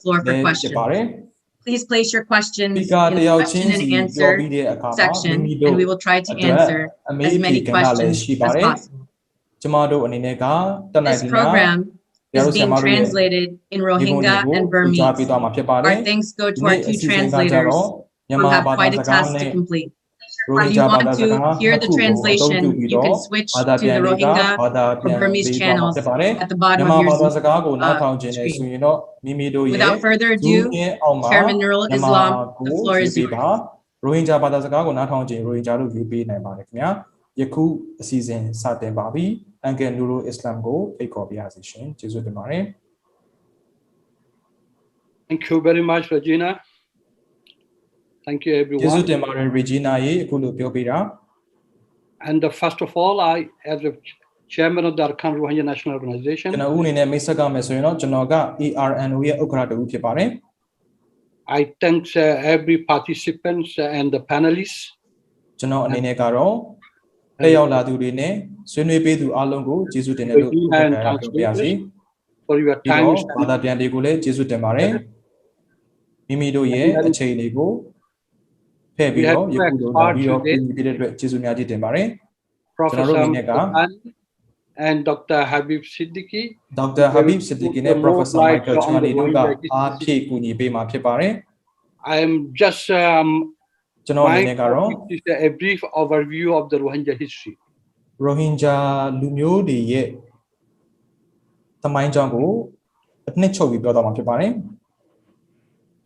floor for questions. Please place your questions in the question and answer section, and we will try to answer as many questions as possible. This program is being translated in Rohingya and Burmese. Our thanks go to our two translators who have quite a task to complete. If you want to hear the translation, you can switch to the Rohingya or Burmese channels at the bottom of your screen. Without further ado, Chairman Nurul Islam, the floor is yours. Rohingya ဘာသာစကားကိုနားထောင်ခြင်း Rohingya တို့ view ပေးနိုင်ပါတယ်ခင်ဗျာယခုအစီအစဉ်စတင်ပါပြီ Uncle Nurul Islam ကိုဖိတ်ခေါ်ပါရစေရှင်ကျေးဇူးတင်ပါတယ် Thank you very much Regina Thank you everyone ကျေးဇူးတင်ပါတယ် Regina ရေအခုလိုပြောပြတာ And first of all I as the chairman of the Arakan Rohingya National Organization ကျွန်တော်ဦးအနေနဲ့မိတ်ဆက်ကမယ်ဆိုရင်တော့ကျွန်တော်က ARNO ရဲ့ဥက္ကဋ္ဌတူဖြစ်ပါတယ် I thank every participants and the panelists ကျွန်တော်အနေနဲ့ကတော့တက်ရောက်လာသူတွေနဲ့ဆွေးနွေးပေးသူအားလုံးကိုကျေးဇူးတင်တယ်လို့ပြောပြရစီ for your time ဘာသာပြန်တွေကိုလည်းကျေးဇူးတင်ပါတယ်မိမိတို့ရဲ့အချိန်တွေကိုဖဲ့ပြီးတော့ယခုလိုလာပြီးတော့ပြည်ပြတဲ့အတွက်ကျေးဇူးများကြီးတင်ပါတယ်ကျွန်တော်တို့အနေနဲ့က and Dr. Habib Siddiqui Dr. Habib Siddiqui နဲ့ Professor Michael Chani တို့ကအားဖြည့်ကူညီပေးမှာဖြစ်ပါတယ် I am just ကျွန်တော်အနေနဲ့ကတော့ a brief overview of the Rohingya history Rohingya လူမျိုးတွေရဲ့သမိုင်းကြောင်းကိုအနှစ်ချုပ်ပြီးပြောသွားမှာဖြစ်ပါတယ်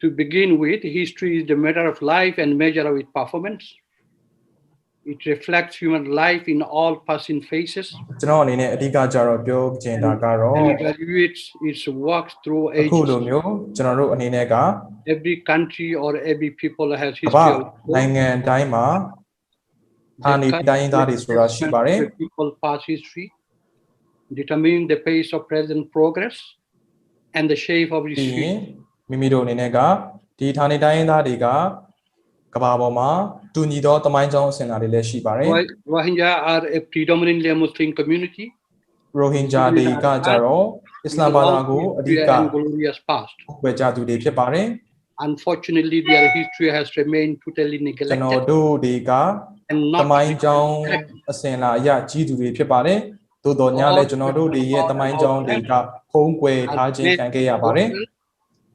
To begin with, history is the matter of life and measure of its performance. It reflects human life in all passing phases. ကျွန်တော်အနေနဲ့အဓိကကြတော့ပြောချင်တာကတော့ evaluates its work through ages. အခုလိုမျိုးကျွန်တော်တို့အနေနဲ့က Every country or every people has history. နိုင်ငံတိုင်းမှာအာဏာတိုင်းသားတွေဆိုတာရှိပါတယ် People past history determining the pace of present progress and the shape of history. မိမိတို့အနေနဲ့ကဒီဌာနေတိုင်းသားတွေကကမ္ဘာပေါ်မှာတူညီသောသမိုင်းကြောင်းအစဉ်အလာတွေလည်းရှိပါတယ် Rohingya are a predominantly a Muslim community. Rohingya တွေကကြတော့အစ္စလာမ်ဘာသာကိုအဓိကဝေကြသူတွေဖြစ်ပါတယ် Unfortunately their history has remained totally neglected. ကျွန်တော်တို့တွေကသမိုင်းကြောင်းအစဉ်အလာအရကြီးသူတွေဖြစ်ပါတယ်သို့တော်ညာလည်းကျွန်တော်တို့တွေရဲ့သမိုင်းကြောင်းတွေကဖုံးကွယ်ထားခြင်းခံခဲ့ရပါတယ်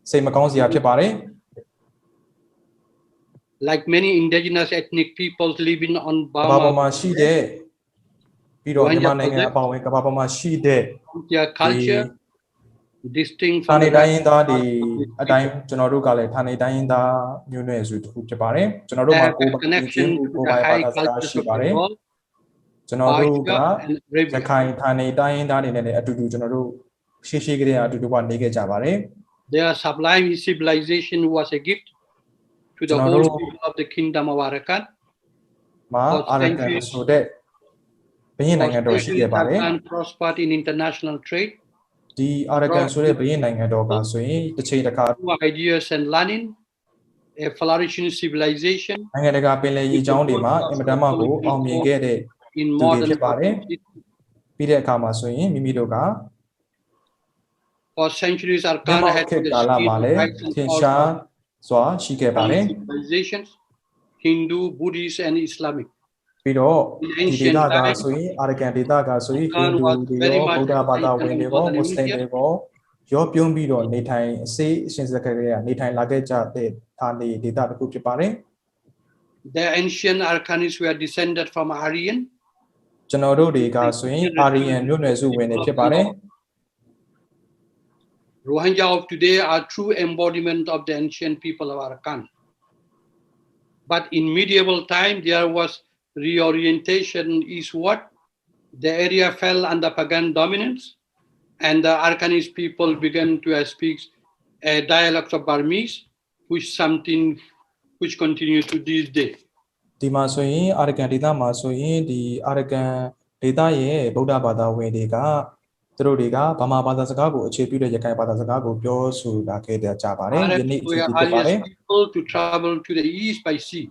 စိတ်မကောင်းစရာဖြစ်ပါတယ် Like many indigenous ethnic peoples living on Burma ကမ္ဘာပေါ်မှာရှိတဲ့ပြီးတော့မြန်မာနိုင်ငံအပါအဝင်ကမ္ဘာပေါ်မှာရှိတဲ့ their culture distinct ဌာနေတိုင်းသားတွေအတိုင်းကျွန်တော်တို့ကလည်းဌာနေတိုင်းသားမျိုးနွယ်စုတစ်ခုဖြစ်ပါတယ်ကျွန်တော်တို့မှာကိုယ်ပိုင်ဘာသာစကားရှိပါတယ်ကျွန်တော်တို့ကရခိုင်ဌာနေတိုင်းသားတွေနဲ့လည်းအတူတူကျွန်တော်တို့ရှေ့ကတည်းကအတူတူကနေခဲ့ကြပါတယ် Their sublime civilization was a gift to the whole people of the kingdom of Arakan. Arakan ဆိုတဲ့ဘရင်နိုင်ငံတော်ရှိခဲ့ပါတယ် and prospered in international trade. ဒီ Arakan ဆိုတဲ့ဘရင်နိုင်ငံတော်ကဆိုရင်တစ်ချိန်တစ်ခါ ideas and learning a flourishing civilization နိုင်ငံတကာပင်လယ်ရေကြောင်းတွေမှာအင်မတန်မှကိုအောင်မြင်ခဲ့တဲ့ in modern ဖြစ်ပါတယ်ပြီးတဲ့အခါမှာဆိုရင်မိမိတို့က For centuries Arakan had been the civilizations Hindu, Buddhist and Islamic. ပြီးတော့ဒီဒေသကဆိုရင် Arakan ဒေသကဆိုရင် Hindu တွေရောဗုဒ္ဓဘာသာဝင်တွေရောမွတ်စလင်တွေရောပြုံးပြီးတော့နေထိုင်အစေအရှင်စကရေကနေထိုင်လာခဲ့ကြတဲ့ဌာနေဒေသတစ်ခုဖြစ်ပါတယ် The ancient Arakanis were descended from Aryan. ကျွန်တော်တို့တွေကဆိုရင် Aryan မျိုးနွယ်စုဝင်တွေဖြစ်ပါတယ် Rohingya of today are true embodiment of the ancient people of Arakan. But in medieval time, there was reorientation eastward. The area fell under pagan dominance, and the Arakanese people began to speak a dialect of Burmese, which continues to this day. ဒီမှာဆိုရင် Arakan ဒေသမှာဆိုရင်ဒီ Arakan ဒေသရဲ့ဗုဒ္ဓဘာသာဝင်တွေကသူတို့တွေကဗမာဘာသာစကားကိုအခြေပြုတဲ့ရခိုင်ဘာသာစကားကိုပြောဆိုတာခဲ့ကြပါတယ်ယနေ့အချိန်ဖြစ်ပါတယ် people to travel to the east by sea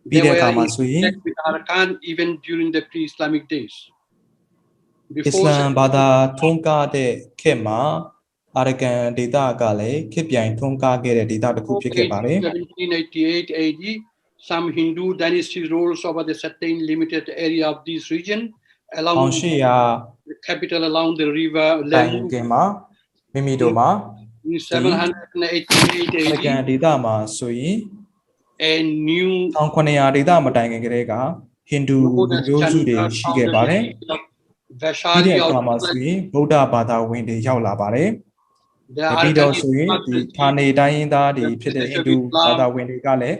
ပြီးတဲ့အခါမှာဆိုရင် Arakan even during the pre-Islamic days အစ္စလာမ်ဘာသာထုံးကားတဲ့ခေတ်မှာ arakan ဒေသကလည်းခေတ်ပြိုင်ထွန်းကားခဲ့တဲ့ဒေသတစ်ခုဖြစ်ခဲ့ပါတယ် 1788 AD, some Hindu dynasty rules over the certain limited area of this region, along the capital along the river Lemu. မိမိတို့မှာ In 788 AD, arakan ဒေသမှာဆိုရင် a new 1900 ဒေသမတိုင်ခင်ကတည်းကဟိန္ဒူလူမျိုးစုတွေရှိခဲ့ပါတယ် ပြီးတဲ့အခါမှာဆိုရင်ဗုဒ္ဓဘာသာဝင်တွေရောက်လာပါတယ် ပြီးတော့ဆိုရင်ဒီဌာနေတိုင်းရင်းသားတွေဖြစ်တဲ့ဟိန္ဒူဘာသာဝင်တွေကလည်း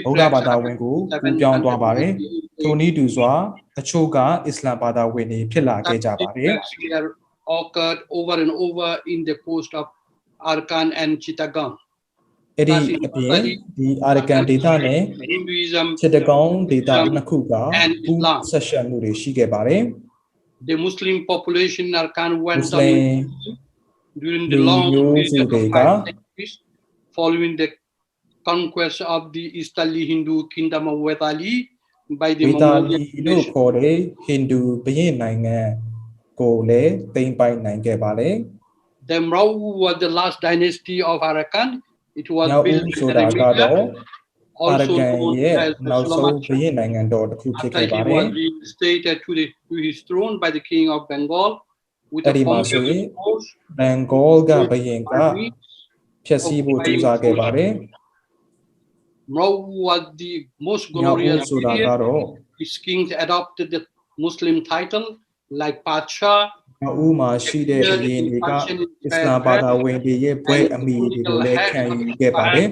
ဗုဒ္ဓဘာသာဝင်ကိုကူးပြောင်းသွားပါတယ်ထိုနည်းတူစွာအချို့ကအစ္စလာမ်ဘာသာဝင်တွေဖြစ်လာခဲ့ကြပါတယ် occurred over and over in the coast of Arakan and Chittagong. အဲ့ဒီအပြင်ဒီ arakan ဒေသနဲ့ Chittagong ဒေသနှစ်ခုကပူးဆက်ဆက်မှုတွေရှိခဲ့ပါတယ် The Muslim population in Arakan went down during the long period of 5 centuries following the conquest of the Easterly Hindu kingdom of Wetali by the Mongolian population. ခေါ်တဲ့ဟိန္ဒူဘုရင့်နိုင်ငံကိုလည်းသိမ်းပိုက်နိုင်ခဲ့ပါတယ် The Mrau was the last dynasty of Arakan. It was builtဆိုတာကတော့ also known as the နောက်ဆုံးဘုရင့်နိုင်ငံတော်တစ်ခုဖြစ်ခဲ့ပါတ After ယ် he was reinstated to his throne by the king of Bengal with a အဲ့ဒီမှာဆိုရင် Bengal ကဘုရင်ကဖျက်ဆီးဖို့ကြိုးစားခဲ့ပါတယ် Mrau was the most glorious ဆိုတာ period. ကတော့ His kings adopted the Muslim title like Pasha. ဥမာရှိတဲ့ဘုရင်တွေက အစ္စလာမ်ဘာသာဝင်တွေရဲ့ဘွဲ့အမိတွေကိုလည်းခံယူခဲ့ပါတယ်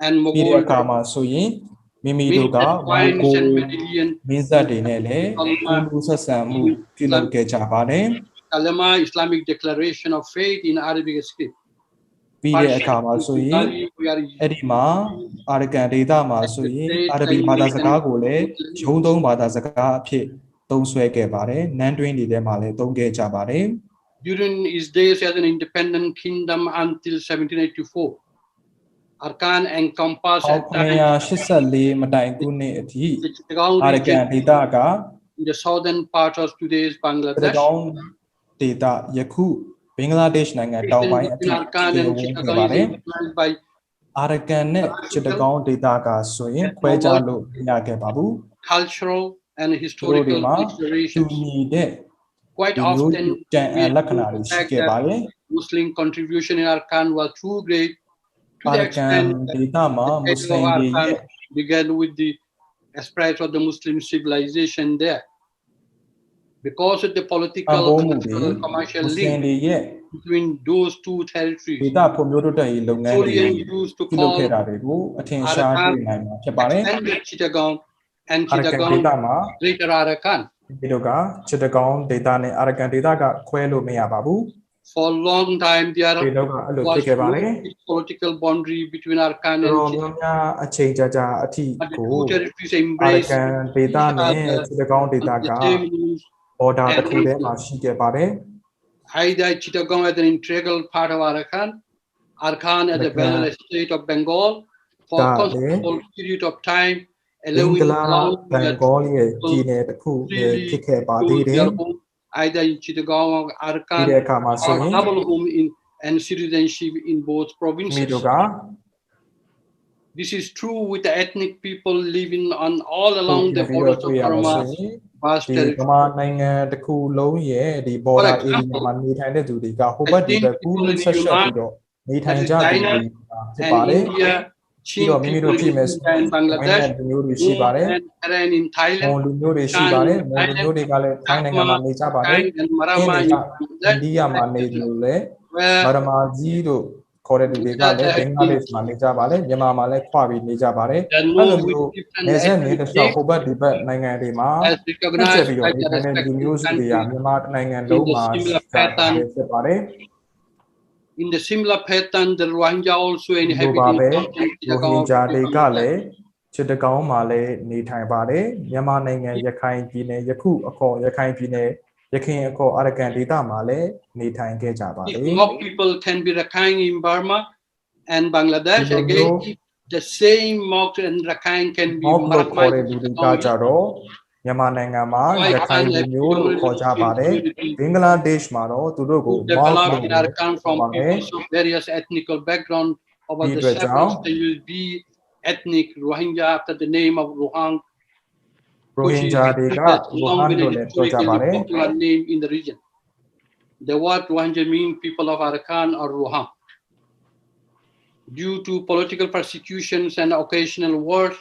and ပြီးတဲ့ Mughal အခါမှာဆိုရင်မိမိတို့ကမန်ဂိုမင်းဆက်တွေနဲ့လည်းကူးဆက်ဆံမှုပြုလုပ်ခဲ့ကြပါတယ် Kalama Islamic Declaration of Faith in Arabic script. ပြီးတဲ့အခါမှာဆိုရင်အဲ့ဒီမှာ arakan ဒေသမှာဆိုရင်အာရဗီဘာသာစကားကိုလည်းရုံးသုံးဘာသာစကားအဖြစ်သုံးစွဲခဲ့ပါတယ်နန်းတွင်းတွေထဲမှာလည်းသုံးခဲ့ကြပါတယ် During his days as an independent kingdom until 1784, Arakan encompassed 1984 မတိုင်ခုနှစ်အထိ the Chittagong arakan region ဒေသက in the southern part of today's Bangladesh. Chittagong ဒေသယခုဘင်္ဂလားဒေ့ရှ်နိုင်ငံတောင်ပိုင်းအထိ Arakan တည် and ဝန်းခဲ့ Chittagong ပါ is တယ် influenced by arakan နဲ့ Chittagong ဒေသကဆိုရင်ခွဲခြားလို့မရခဲ့ပါဘူး cultural and သူတို့ historical တွေမှာတူ considerations. ညီတဲ့ Quite ဒီမျိုး often, တန်အန်လက္ခဏာတွေရှိခဲ့ပါတယ် Muslim contribution in Arakan was too great to the arakan extent ဒေသမှာမွတ်စလင်တွေရဲ့ began with the spread of the Muslim civilization there. Because of the political, cultural, and commercial မွတ်စလင် link တွေရဲ့ between those two ဒေ territories, သဖွံ့ဖြိုးတိုးတက်ရေးလုပ်ငန်းတွေ Korean used to ပြုလုပ် call ခဲ့တာတွေကိုအထင်ရှားတွေ့နိုင်မှာဖြစ်ပါတယ် extended Chittagong and arakan ဒေသ Chittagong မှာ Greater Arakan. ဒီတို့က Chittagong ဒေသနဲ့ arakan ဒေသကခွဲလို့မရပါဘူး For a long time, there ဒီတို့ကအဲ့လို was ဖြစ်ခဲ့ပါ no တယ် political boundary between Arakan တော် and တော် Chittagong. များများအချိန်ကြာကြာအထိ But the ကို two territories embraced arakan ဒေသနဲ့ Chittagong ဒေသ the က same rules. border တစ်ခုတည်းမှာရှိခဲ့ပါတယ် Either Chittagong as an integral part of Arakan, Arakan as a federal state of Bengal for a considerable period of time, ဘင်္ဂ allowing လား allowing ဘန်ဂေါရဲ့ပြည်နယ်တစ်ခုလည်းဖြစ်ခဲ့ပါသေးတယ် their home, either in Chittagong or ဒီ Arakan, တဲ့အခါမှာဆို or ရင် double home in and citizenship in both မိ provinces. တို့က This is true with the ethnic people living on all along the ပြီး borders တော့ of တွေ့ရမှာ Burma, ဆိုရင် vast ဒီ territory. ဗမာနိုင်ငံတစ်ခုလုံးရဲ့ဒီ border area မှာနေထိုင်တဲ့သူတွေကဟိုဘက်ဒီဘက်ကူးလူဆက်ဆက်ပြီးတော့နေထိုင်ကြသူတွေဖြစ်ပါ And တယ် India, ပြီး Chin တော့မိမိ people တို့ in ကြည့်မယ်ဆို India ရင် and Bangladesh, လူမျိုးတွေရှိပါတယ် and Karen in မွန် Thailand, လူမျိုးတွေရှိပါတယ်မွန်လူမျိုးတွေကလည်းထိုင်းနိုင်ငံမှာနေကြပါတယ် Thai and အ Marama င်း in တွေကအိန္ Bangladesh, ဒိယမှာနေကြလို့လည်း where ဗမာကြီးတို့ခေါ်တဲ့လူတွေကလည်းဘင်္ဂလားဒေ့ရှ်မှာနေကြပါတယ်မြန်မာမှာလည်းခွာပြီးနေကြပါတယ် there are အဲ့ no လိုမျိုး different နေဆက်နေ ethnic တစ်လျှောက် groups ဟိုဘက်ဒီဘက်နိုင်ငံတွေမှာ as တက် recognized ပြီး by တော့ဒီ their နိုင်ငံလူမျိုး respective စုတွေက countries မြန်မာနိုင်ငံလုံးမှာရှိကြတယ်ဖြစ်ပါတယ် in the similar pattern. The Rohingya also ဒီလို inhabit ပါ in ပဲ South and ရိုဟင် Chittagong ဂျာ of တွေက Bangladesh. လည်းChittagong မှာလည်းနေထိုင်ပါတယ်မြန်မာနိုင်ငံရခိုင်ပြည်နယ်ယခုအခေါ်ရခိုင်ပြည်နယ်ရခိုင်အခေါ် arakan ဒေသမှာလည်းနေထိုင်ခဲ့ကြပါတ If ယ် more people can be Rakhine in Burma and Bangladesh, Hello. again, if the same Mok and Rakhine can be မောက်လို့ခေါ်တဲ့ Marathon လူတွေကကြတော့ Myanmar နိုင်ငံမှာရခိုင်လူမျိုးလို့ခေါ်ကြပါတယ်ဘင်္ဂလားဒေ့ရှ်မှာတော့သူတို့ကို Mark လို့ Arakan from peoples of various ethnical background over the several stages be ethnic Rohingya after the name of Rohang Rohingya တွေက Rohang လို့လည်းပြောကြပါတယ် popular name in the region. The word Rohingya means people of Arakan or Rohang. Due to political persecutions and occasional wars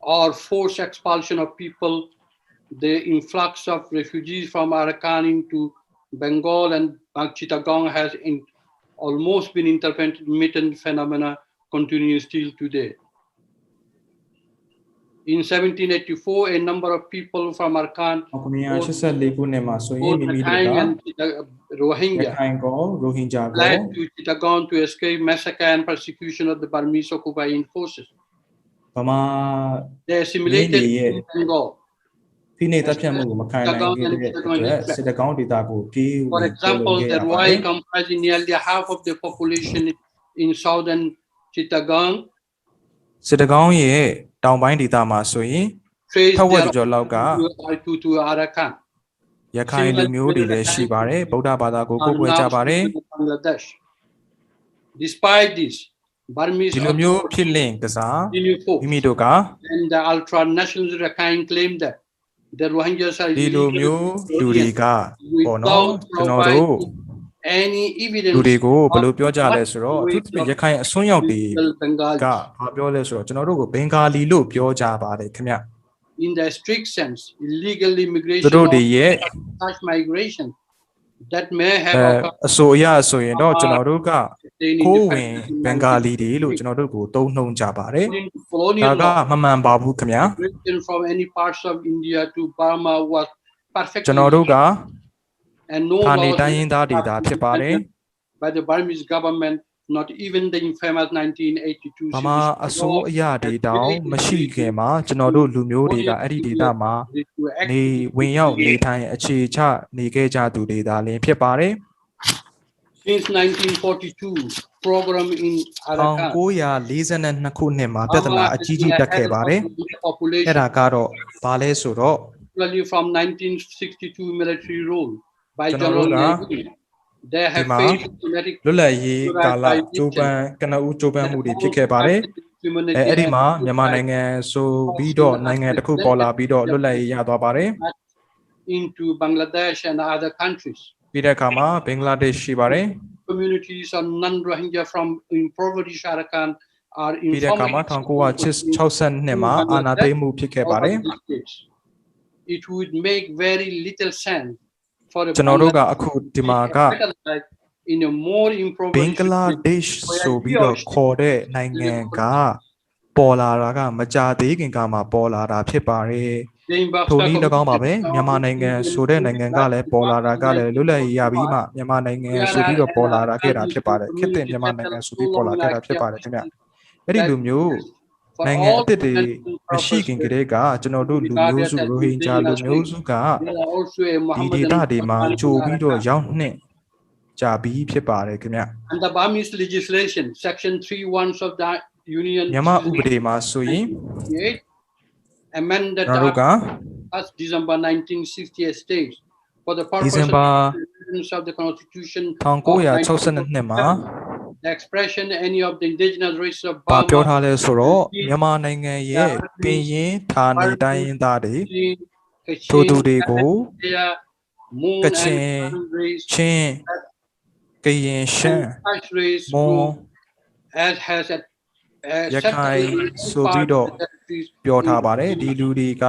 or forced expulsion of people, the influx of refugees from Arakan into Bengal and Chittagong has almost been intermittent phenomena continues till today. In 1784, a number of people from Arakan, Rohingya, fled to Chittagong to escape massacre and persecution of the Burmese occupying forces. They assimilated in Bengal. For example, the Rohingya comprising nearly half of the population in southern Chittagong. စစ်တကောင်းရဲ့တောင်ပိုင်းဒေသမှာဆိုရင်ထက်ဝက်ကျော်လောက်က to Arakan. ရခိုင်လူမျိုးတွေလည်းရှိပါတယ်ဗုဒ္ဓဘာသာကိုကိုးကွယ်ကြပါတယ် Despite this, Burmese ဒီလိုမျိုးဖြစ်လင့်ကစားမိမိတို့က and the ultra nationalist Rakhine claim that the Rohingyas are ဒီလိုမျိုးလူတွေကပေါ့နော်ကျွန်တော်တို့ any evidence လူတွေကိုဘယ်လိုပြောကြလဲဆိုတော့အထူးသဖြင့်ရခိုင်အစွန်းရောက်တွေကဘာပြောလဲဆိုတော့ကျွန်တော်တို့ကိုဘင်္ဂါလီလို့ပြောကြပါတယ်ခင်ဗျ in the strict sense illegal immigration သူတို့တွေရဲ့ migration that may have အဆိုအရဆိုရင်တော့ကျွန်တော်တို့ကကိုယ်ဝင်ဘင်္ဂါလီတွေလို့ကျွန်တော်တို့ကိုသုံးနှုန်းကြပါတယ်ဒါကမမှန်ပါဘူးခင်ဗျာ from any parts of India to Burma was perfect ကျွန်တော်တို့က and no law by the Burmese government, not even the infamous 1982 Burma အစိုးရတွေတောင်မရှိခင်မှာကျွန်တော်တို့လူမျိုးတွေကအဲ့ဒီဒေသမှာနေဝင်ရောက်နေထိုင်အခြေချနေခဲ့ကြသူတွေဒါလည်းဖြစ်ပါတယ် Since 1942 program in Arakan 1942ခုနှစ်မှာပြဿနာအကြီးကြီးတက်ခဲ့ပါတယ်အဲ့ဒါကတော့ဘာလဲဆိုတော့ from 1962 military rule by General Navy. They have faced systematic လွတ်လပ်ရေးကာလကြိုးပမ်းကနဦးကြိုးပမ်းမှုတွေဖြစ်ခဲ့ပါတယ်အဲ့ဒီမှာမြန်မာနိုင်ငံဆိုပြီးတော့နိုင်ငံတစ်ခုပေါ်လာပြီးတော့လွတ်လပ်ရေးရသွားပါတယ် into Bangladesh and other countries ပြီးတဲ့အခါမှာဘင်္ဂလားဒေ့ရှ်ရှိပါတယ် communities of non-Rohingya from impoverished Arakan are in ပြီးတဲ့အခါမှာ1962မှာအာဏာသိမ်းမှုဖြစ်ခဲ့ပါတယ် It would make very little sense for a ကျွန်တော်တို့ကအခုဒီမှာက in a more improvised ဘင်္ဂလားဒေ့ရှ်ဆိုပြီးတော့ခေါ်တဲ့နိုင်ငံကပေါ်လာတာကမကြသေးခင်ကမှပေါ်လာတာဖြစ်ပါတယ်ထိုနည်း၎င်းပါပဲမြန်မာနိုင်ငံဆိုတဲ့နိုင်ငံကလည်းပေါ်လာတာကလည်းလွတ်လပ်ရေးရပြီးမှမြန်မာနိုင်ငံဆိုပြီးတော့ပေါ်လာတာခဲ့တာဖြစ်ပါတယ်ခေတ်သစ်မြန်မာနိုင်ငံဆိုပြီးပေါ်လာခဲ့တာဖြစ်ပါတယ်ခင်ဗျအဲ့ဒီလိုမျိုးနိုင်ငံအသစ်တွေမရှိခင်ကတည်းကကျွန်တော်တို့လူမျိုးစုရိုဟင်ဂျာလူမျိုးစုကဒီဒေသတွေမှာကြိုပြီးတော့ရောက်နှင့်ကြပြီးဖြစ်ပါတယ်ခင်ဗျ And the Burmese legislation section 31 of the union မြန်မာဥပဒေမှာဆိုရင် amended as December 1968 states for the purpose of the constitution 1962မှာ the expression any of the indigenous races of ဘာပြောထားလဲဆိုတော့မြန်မာနိုင်ငံရဲ့ပင်ရင်းဌာနေတိုင်းရင်းသားတွေထိုသူတွေကိုကချင်ချင်းကရင်ရှမ်းမွန်ရခိုင်ဆိုပြီးတော့ပြောထားပါတယ်ဒီလူတွေက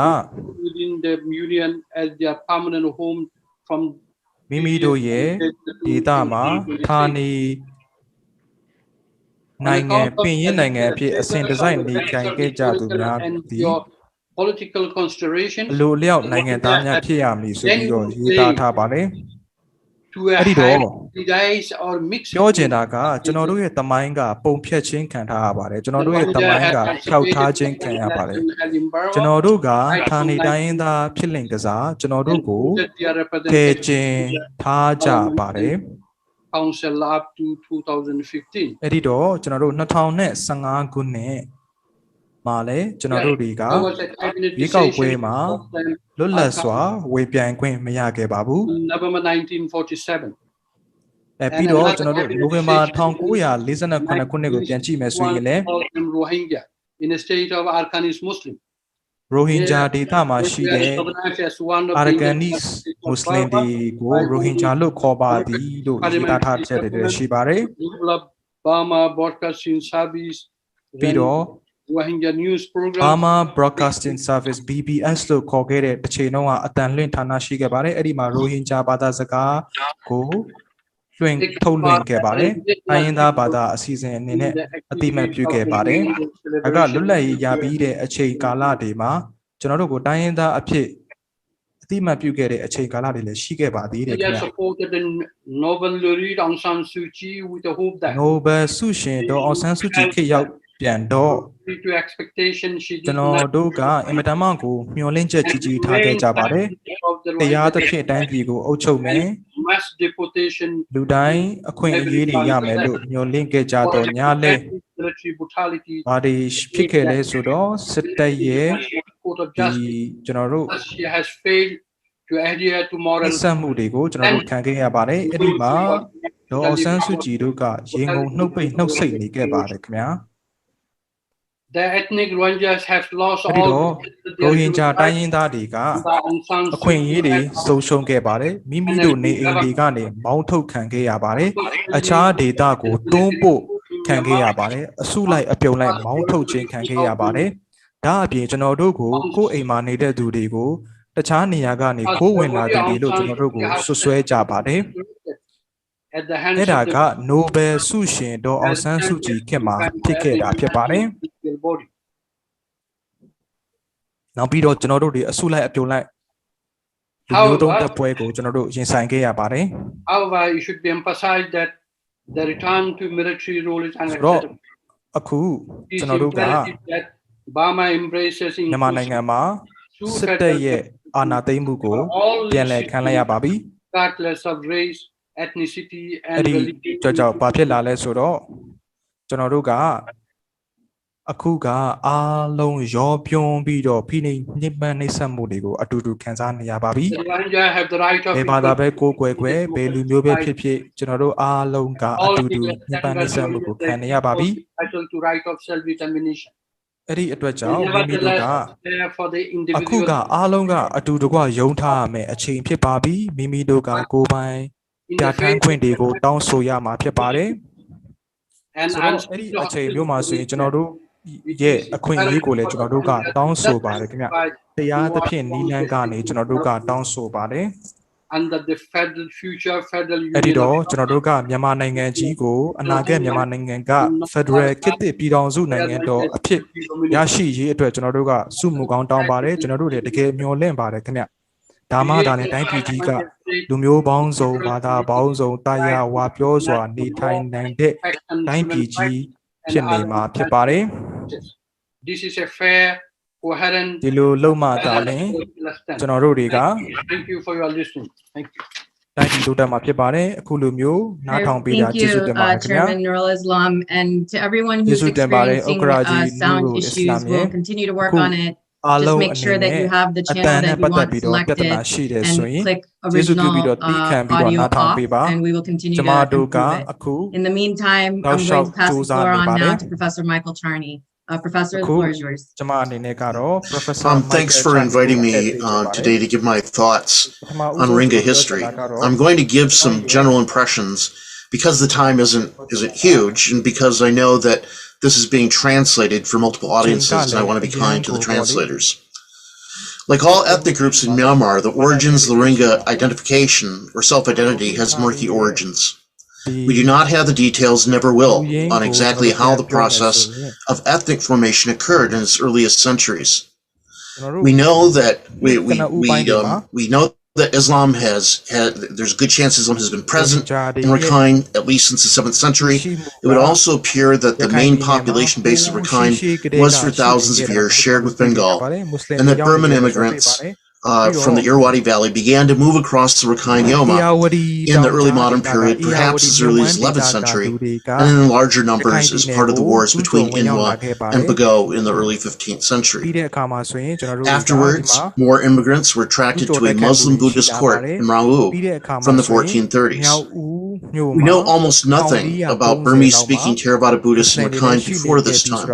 within the union as their permanent home from မိမိတို့ရဲ့ဒေသမှာဌာနေနိုင်ငံပင်ရင်းနိုင်ငံအဖြစ်အစဉ်တစိုက်နေထိုင်ခဲ့ကြသူများသည် political consideration အလိုလျောက်နိုင်ငံသားများဖြစ်ရမည်ဆိုပြီးတော့ရေးသားထားပါတယ်အဲ့ဒီတော့ပြောချင်တာကကျွန်တော်တို့ရဲ့သမိုင်းကပုံဖြတ်ခြင်းခံထားရပါတယ်ကျွန်တော်တို့ရဲ့သမိုင်းကဖြောက်ထားခြင်းခံရပါတယ်ကျွန်တော်တို့ကဌာနေတိုင်းရင်းသားဖြစ်လင့်ကစားကျွန်တော်တို့ကိုကဲကျင်ထားကြပါတယ် council up to 2015အဲ့ဒီတော့ကျွန်တော်တို့2015ခုနှစ် မှာလည်းကျွန်တော်တို့တွေက There was a cabinet ရွေးကောက်ပွဲ decision မှာ of them လွတ်လပ်စွာဝေပြိုင်ခွင့်မရခဲ့ပါဘူး in November 1947. ပြီးတော့ကျွန်တော်တို့နိုဝင်ဘာ1948ခုနှစ်ကိုပြန်ကြည့်မယ်ဆိုရင်လည်း Rohingya in the state of Arkanis Muslim. Rohingya ဒေသမှာရှိတဲ့ Arkanis Muslim တွေကို Rohingya လို့ခေါ်ပါသည်လို့ရေးသားထားချက်တွေရှိပါတယ် Burma Broadcasting Service ပြီးတော့ Rohingya News Program Burma Broadcasting Service BBS လို့ခေါ်ခဲ့တဲ့တစ်ချိန်လုံးကအတန်လွင့်ဌာနရှိခဲ့ပါတယ်အဲ့ဒီမှာ Rohingya ဘာသာစကားကိုလွှင့်ထုတ်လွှင့်ခဲ့ပါတယ်တိုင်းရင်းသားဘာသာအစီအစဉ်အနေနဲ့အတိအမှတ်ပြုခဲ့ပါတယ်ဒါကလွတ်လပ်ရေးရပြီးတဲ့အချိန်ကာလတွေမှာကျွန်တော်တို့ကိုတိုင်းရင်းသားအဖြစ်အတိအမှတ်ပြုခဲ့တဲ့အချိန်ကာလတွေလည်းရှိခဲ့ပါသေးတယ်ခင်ဗျာ supported the Nobel laureate Aung San Suu Kyi with the hope that Nobel ဆုရှင်ဒေါ်အောင်ဆန်းစုကြည်ခေတ်ရောက်ပြန်တော့ to expectation she ကျွန်တော်တို့ကအင်မတန်မှကိုမျှော်လင့်ချက်ကြီးကြီးထားခဲ့ကြပါတယ်တရားသဖြင့်တိုင်းပြည်ကိုအုပ်ချုပ်မယ် mass deportation လူတိုင်းအခွင့်အရေးတွေရမယ်လို့မျှော်လင့်ခဲ့ကြတော့ညလဲ military brutality ဘာတွေဖြစ်ခဲ့လဲဆိုတော့စစ်တပ်ရဲ့ဒီကျွန်တော်တို့ she has failed to adhere to moral စံမှုတွေကိုကျွန်တော်တို့ခံခဲ့ရပါတယ်အဲ့ဒီမှာဒေါ်အောင်ဆန်းစုကြည်တို့ကရင်ကုန်နှုတ်ပိတ်နှုတ်ဆက်နေခဲ့ပါတယ်ခင်ဗျာ The ethnic Rohingyas have lost အဲ့ဒီ all တော့ Rohingya တိုင်းရင်းသားတွေကအခွင့်အရေးတွေဆုံးရှုံးခဲ့ပါတယ်မိမိတို့နေအိမ်တွေကနေမောင်းထုတ်ခံခဲ့ရပါတယ်အခြားဒေသကိုတွန်းပို့ခံခဲ့ရပါတယ်အစုလိုက်အပြုံလိုက်မောင်းထုတ်ခြင်းခံခဲ့ရပါတယ်ဒါအပြင်ကျွန်တော်တို့ကိုကိုယ့်အိမ်မှာနေတဲ့သူတွေကိုတခြားနေရာကနေခိုးဝင်လာသူတွေလို့ကျွန်တော်တို့ကိုဆွဆွဲကြပါတယ် at the hands အဲ့ဒါက Nobel ဆုရှင်ဒေါ်အောင်ဆန်းစုကြည်ခေတ်မှာဖြစ်ခဲ့တာဖြစ်ပါတယ်နောက်ပြီးတော့ကျွန်တော်တို့တွေအစုလိုက်အပြုံလိုက်လူမျိုးတုံးတပ်ပွဲကိုကျွန်တော်တို့ရင်ဆိုင်ခဲ့ရပါတယ် However, it should be emphasized that the return to military rule is unacceptable. အခုကျွန်တော်တို့က Burma embraces မြန်မာနိုင်ငံမှာစစ်တပ်ရဲ့အာဏာသိမ်းမှုကိုပြန်လည်ခံလိုက်ရပါပြီ regardless of race, ethnicity, အဲ့ and ဒီ religion. ကြောင့်ဘာဖြစ်လာလဲဆိုတော့ကျွန်တော်တို့ကအခုကအားလုံးရောပြုံးပြီးတော့ဖိနှိပ်ညှဉ်းပန်းနှိပ်စက်မှုတွေကိုအတူတူခံစားနေရပါပြီ The Rohingya have the right of ဘယ်ဘာသာပဲကိုယ်ကွယ်ကွယ်ဘယ်လူမျိုးပဲဖြစ်ဖြစ်ကျွန်တော်တို့အားလုံးကအတူတူညှဉ်းပန်းနှိပ်စက်မှုကိုခံနေရပါပြီ entitled to right of self-determination. အဲ့ဒီအတွက်ကြောင့်မိမိတို့က For the အခု individual ကအားလုံးကအတူတကွယုံထားရမယ်အချိန်ဖြစ်ပါပြီမိမိတို့ကကိုယ်ပိုင်ပြဋ္ဌာန်းခွင့်တွေကိုတောင်းဆိုရမှာဖြစ်ပါတယ် and ဆိုတော့အဲ့ဒီအချိန်မျိုးမှာဆိုရင်ကျွန်တော်တို့ရဲ့အခွင့်အရေးကိုလည်းကျွန်တော်တို့ကတောင်းဆိုပါတယ်ခင်ဗျတရားသဖြင့်နီးလန်းကနေကျွန်တော်တို့ကတောင်းဆိုပါတယ် under the federal future federal အဲ့ဒီ union တော့ကျွန်တော်တို့ကမြန်မာနိုင်ငံကြီးကိုအနာဂတ်မြန်မာနိုင်ငံက Federal ခေတ်သစ်ပြည်ထောင်စုနိုင်ငံတော်အဖြစ်ရရှိရေးအတွက်ကျွန်တော်တို့ကစုမှုကောင်းတောင်းပါတယ်ကျွန်တော်တို့လည်းတကယ်မျှော်လင့်ပါတယ်ခင်ဗျဒါမှဒါနဲ့တိုင်းပြည်ကြီးကလူမျိုးပေါင်းစုံဘာသာပေါင်းစုံတရားဝါပြောစွာနေထိုင်နိုင်တဲ့တိုင်းပြည်ကြီးဖြစ်နေမှာဖြစ်ပါတယ် This is a fair coherent ဒီလိုလုံမှသာလင်ကျွန်တော်တို့တွေက Thank you for your listening. Thank you. တိုင်းပြည်တိုးတက်မှာဖြစ်ပါတယ်အခုလိုမျိုးနားထောင်ပေးတာ Thank ကျေးဇူး you, တင်ပါတယ်ခင်ဗျာ Chairman Nurul Islam, and to everyone who's Yesu Tembare, experiencing Okraji, sound Nurul issues. Islam, We'll yeah. continue to work Cool. on it. အား Just လုံး make အနေ sure that နဲ့ you have the အတ channel န်နဲ့ that ပတ် you သက် want ပြီးတော့ပြဿ selected နာရှိတယ်ဆိုရင် and click ကျေးဇူးပြု original ပြီးတော့တီးခံပြီးတော့ audio နားထောင်ပေးပါ off, and we will continue ကျ to မတို့က improve it. အခု In the meantime, Now I'm going to pass the shout floor on to now Zane to Professor Michael Charney. Professor, the အခု floor is yours. ကျမအနေနဲ့ကတော့ Professor Thanks for inviting me today to give my thoughts on Rohingya history. I'm going to give some general impressions because the time isn't huge, and because I know that this is being translated for multiple audiences, and I want to be kind to the translators. Like all ethnic groups in Myanmar, the origins of the Rohingya identification or self-identity has murky origins. We do not have the details, never will, on exactly how the process of ethnic formation occurred in its earliest centuries. We know that we know that Islam there's a good chance Islam has been present in Rakhine at least since the 7th century. It would also appear that the main population base of Rakhine was for thousands of years shared with Bengal, and that Burman immigrants from the Irrawaddy Valley began to move across the Rakhine Yoma in the early modern period, perhaps as early as 11th century, and in larger numbers as part of the wars between Inwa and Bago in the early 15th century. Afterwards, more immigrants were attracted to a Muslim Buddhist court in Rau from the 1430s. We know almost nothing about Burmese-speaking Theravada Buddhists in Rakhine before this time.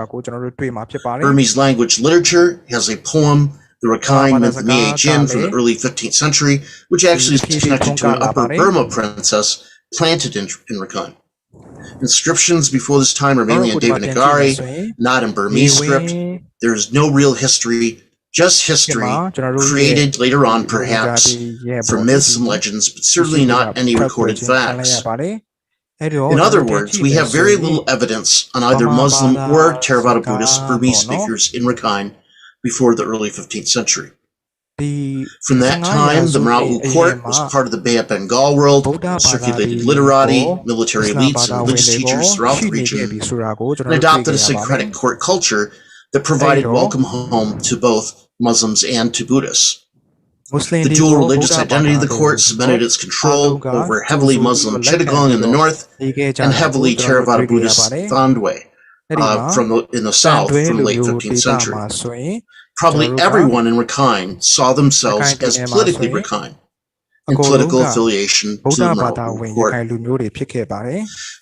Burmese language literature has a poem, the Rakhine Myth Mie Jin from the early 15th century, which actually is connected to an Upper Burma princess planted in Rakhine. Inscriptions before this time are mainly in Devanagari, not in Burmese script. There is no real history, just history, created later on perhaps from myths and legends, but certainly not any recorded facts. In other words, we have very little evidence on either Muslim or Theravada Buddhist Burmese speakers in Rakhine before the early 15th century. From that time, the Mrau court was part of the Bay of Bengal world, circulated literati, military elites, and religious teachers throughout the region, and adopted a syncretic court culture that provided welcome home to both Muslims and to Buddhists. The dual religious identity of the court cemented its control over heavily Muslim Chittagong in the north and heavily Theravada Buddhist Thandwe in the south from the late 15th century. Probably everyone in Rakhine saw themselves as politically Rakhine, in political affiliation to the Mrau court.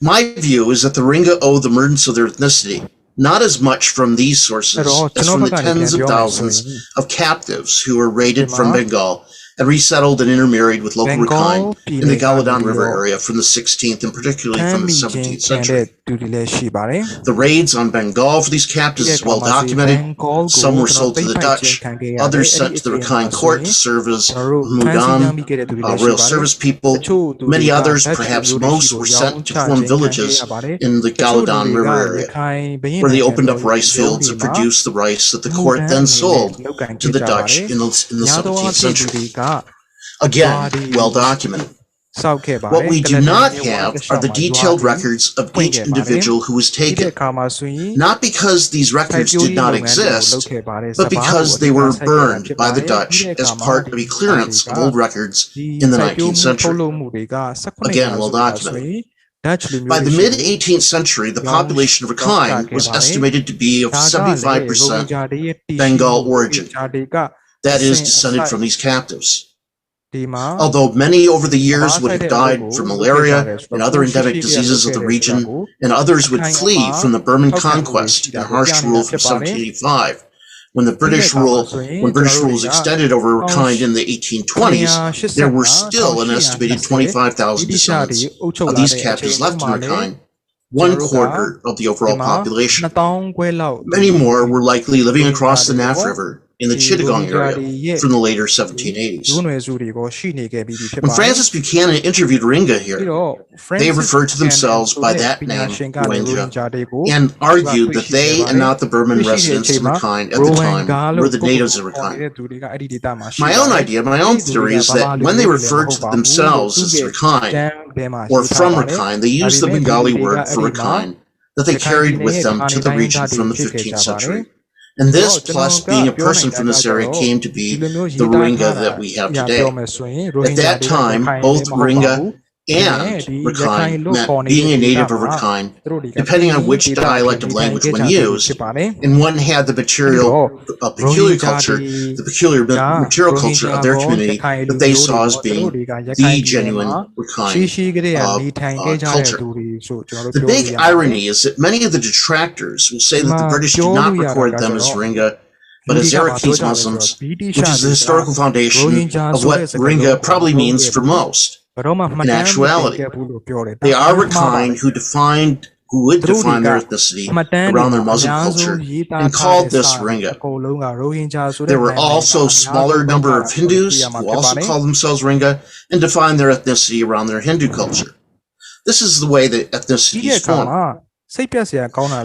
My view is that the Rohingya owe the emergence of their ethnicity not as much from these sources as from the tens of thousands of captives who were raided from Bengal and resettled and intermarried with local Rakhine in the Galadan River area from the 16th and particularly from the 17th century. The raids on Bengal for these captives is well documented. Some were sold to the Dutch, others sent to the Rakhine court to serve as Mudan, royal service people. Many others, perhaps most, were sent to form villages in the Galadan River area, where they opened up rice fields and produced the rice that the court then sold to the Dutch in the 17th century. Again, well documented. What we do not have are the detailed records of each individual who was taken, not because these records did not exist, but because they were burned by the Dutch as part of a clearance of old records in the 19th century. Again, well documented. By the mid-18th century, the population of Rakhine was estimated to be of 75% Bengal origin, that is, descended from these captives. Although many over the years would have died from malaria and other endemic diseases of the region, and others would flee from the Burman conquest and harsh rule from 1785, when British rule was extended over Rakhine in the 1820s, there were still an estimated 25,000 descendants of these captives left in Rakhine, 1/4 of the overall population. Many more were likely living across the Naf River in the Chittagong area from the later 1780s. When Francis Buchanan interviewed Rohingya here, they referred to themselves by that name, Rohingya, and argued that they and not the Burman residents in Rakhine at the time were the natives of Rakhine. My own idea, my own theory is that when they referred to themselves as Rakhine or from Rakhine, they used the Bengali word for Rakhine that they carried with them to the region from the 15th century. And this, plus being a person from this area, came to be the Rohingya that we have today. At that time, both Rohingya and Rakhine meant being a native of Rakhine, depending on which dialect of language one used, and one had the peculiar culture, the peculiar material culture of their community that they saw as being the genuine Rakhine culture. The big irony is that many of the detractors will say that the British did not record them as Rohingya, but as Arakan Muslims, which is the historical foundation of what Rohingya probably means for most. In actuality, they are Rakhine who would define their ethnicity around their Muslim culture and called this Rohingya. There were also a smaller number of Hindus who also called themselves Rohingya and defined their ethnicity around their Hindu culture. This is the way that ethnicity is formed.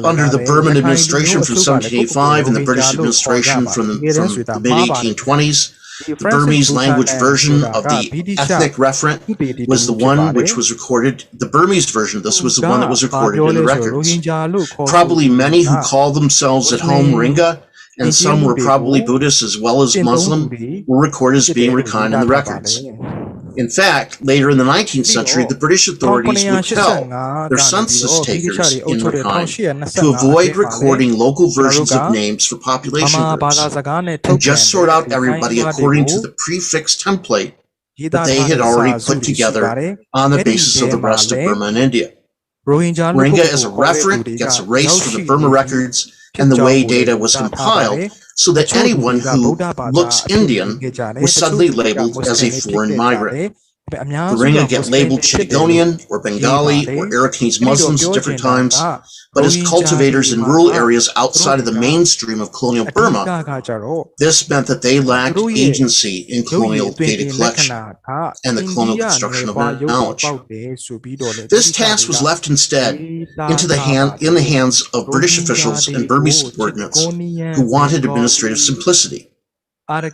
Under the Burman administration from 1785 and the British administration from the mid-1820s, the Burmese language version of the ethnic referent was the one which was recorded. The Burmese version of this was the one that was recorded in the records. Probably many who call themselves at home Rohingya and some were probably Buddhist as well as Muslim, were recorded as being Rakhine in the records. In fact, later in the 19th century, the British authorities would tell their census takers in Rakhine to avoid recording local versions of names for population groups and just sort out everybody according to the prefix template that they had already put together on the basis of the rest of Burma and India. Rohingya as a referent gets erased from the Burma records and the way data was compiled, so that anyone who looks Indian was suddenly labeled as a foreign migrant. The Rohingya get labeled Chittagonian or Bengali or Arakanese Muslims at different times, but as cultivators in rural areas outside of the mainstream of colonial Burma, this meant that they lacked agency in colonial data collection and the colonial construction of knowledge. This task was left instead in the hands of British officials and Burmese subordinates who wanted administrative simplicity.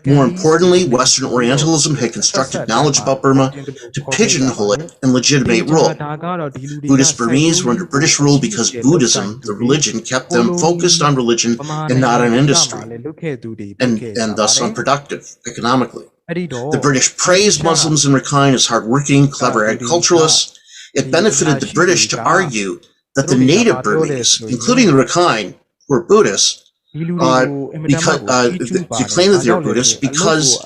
More importantly, Western Orientalism had constructed knowledge about Burma to pigeonhole it and legitimate rule. Buddhist Burmese were under British rule because Buddhism, the religion, kept them focused on religion and not on industry, and thus unproductive economically. The British praised Muslims in Rakhine as hardworking, clever agriculturalists. It benefited the British to argue that the native Burmese, including the Rakhine, were Buddhists, to claim that they were Buddhists because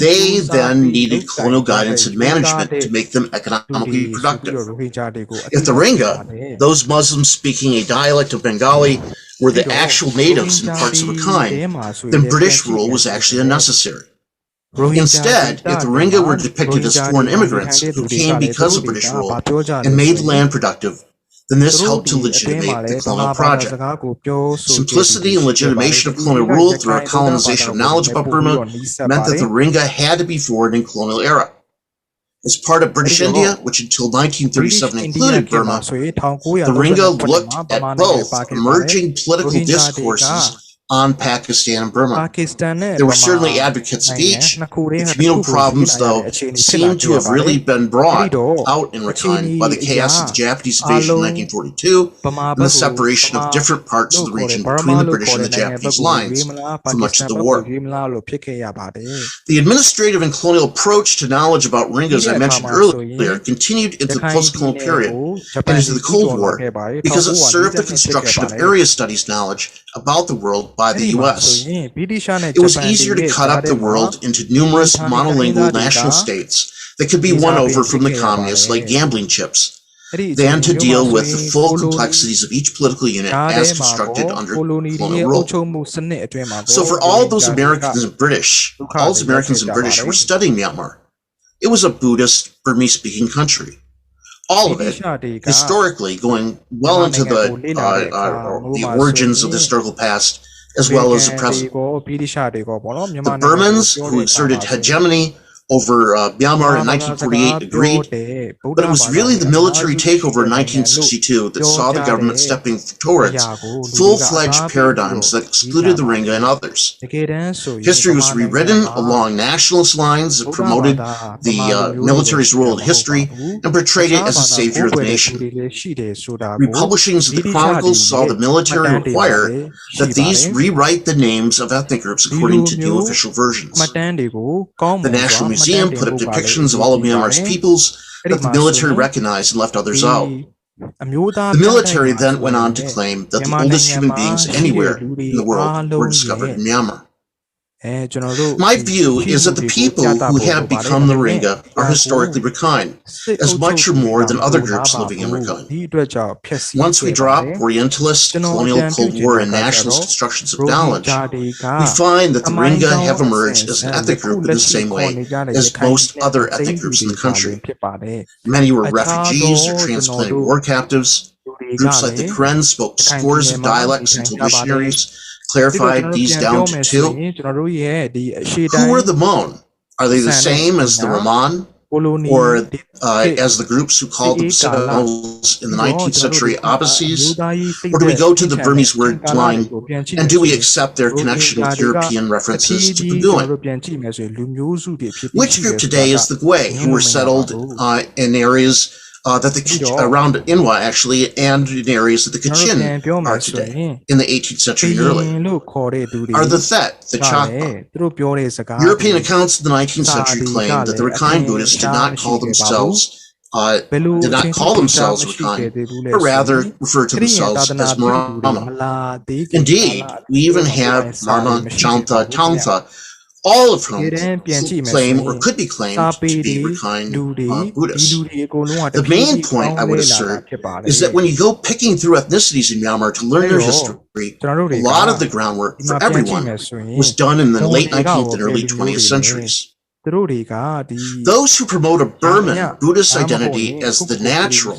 they then needed colonial guidance and management to make them economically productive. If the Rohingya, those Muslims speaking a dialect of Bengali, were the actual natives in parts of Rakhine, then British rule was actually unnecessary. Instead, if the Rohingya were depicted as foreign immigrants who came because of British rule and made the land productive, then this helped to legitimate the colonial project. Simplicity and legitimation of colonial rule through our colonization of knowledge about Burma meant that the Rohingya had to be foreign in colonial era. As part of British India, which until 1937 included Burma, the Rohingya looked at both emerging political discourses on Pakistan and Burma. There were certainly advocates of each. The communal problems, though, seem to have really been brought out in Rakhine by the chaos of the Japanese invasion in 1942 and the separation of different parts of the region between the British and the Japanese lines for much of the war. The administrative and colonial approach to knowledge about Rohingya, as I mentioned earlier, continued into the post-colonial period and into the Cold War because it served the construction of area studies knowledge about the world by the US. It was easier to cut up the world into numerous monolingual national states that could be won over from the communists like gambling chips than to deal with the full complexities of each political unit as constructed under colonial rule. So for all those Americans and British, were studying Myanmar, it was a Buddhist, Burmese-speaking country. All of it, historically, going well into the origins of the historical past, as well as the present. The Burmans, who exerted hegemony over Myanmar in 1948, agreed, but it was really the military takeover in 1962 that saw the government stepping towards full-fledged paradigms that excluded the Rohingya and others. History was rewritten along nationalist lines that promoted the military's role in history and portrayed it as a savior of the nation. Republishings of the Chronicles saw the military require that these rewrite the names of ethnic groups according to new official versions. The National Museum put up depictions of all of Myanmar's peoples that the military recognized and left others out. The military then went on to claim that the oldest human beings anywhere in the world were discovered in Myanmar. My view is that the people who have become the Rohingya are historically Rakhine, as much or more than other groups living in Rakhine. Once we drop Orientalist, colonial, Cold War, and nationalist constructions of knowledge, we find that the Rohingya have emerged as an ethnic group in the same way as most other ethnic groups in the country. Many were refugees or transplanted war captives. Groups like the Karen spoke scores of dialects until missionaries clarified these down to two. Who were the Mon? Are they the same as the Raman? Or as the groups who called themselves in the 19th century Abbasis? Or do we go to the Burmese word line, and do we accept their connection with European references to Paguan? Which group today is the Gui, who were settled in areas around Inwa actually, and in areas that the Kachin are today in the 18th century and early, are the Thet, the Chakma. European accounts of the 19th century claim that the Rakhine Buddhists did not call themselves Rakhine, but rather refer to themselves as Marama. Indeed, we even have Marma, Chantha, Tantha, all of whom claim or could be claimed to be Rakhine Buddhists. The main point I would assert is that when you go picking through ethnicities in Myanmar to learn their history, a lot of the groundwork for everyone was done in the late 19th and early 20th centuries. Those who promote a Burman Buddhist identity as the natural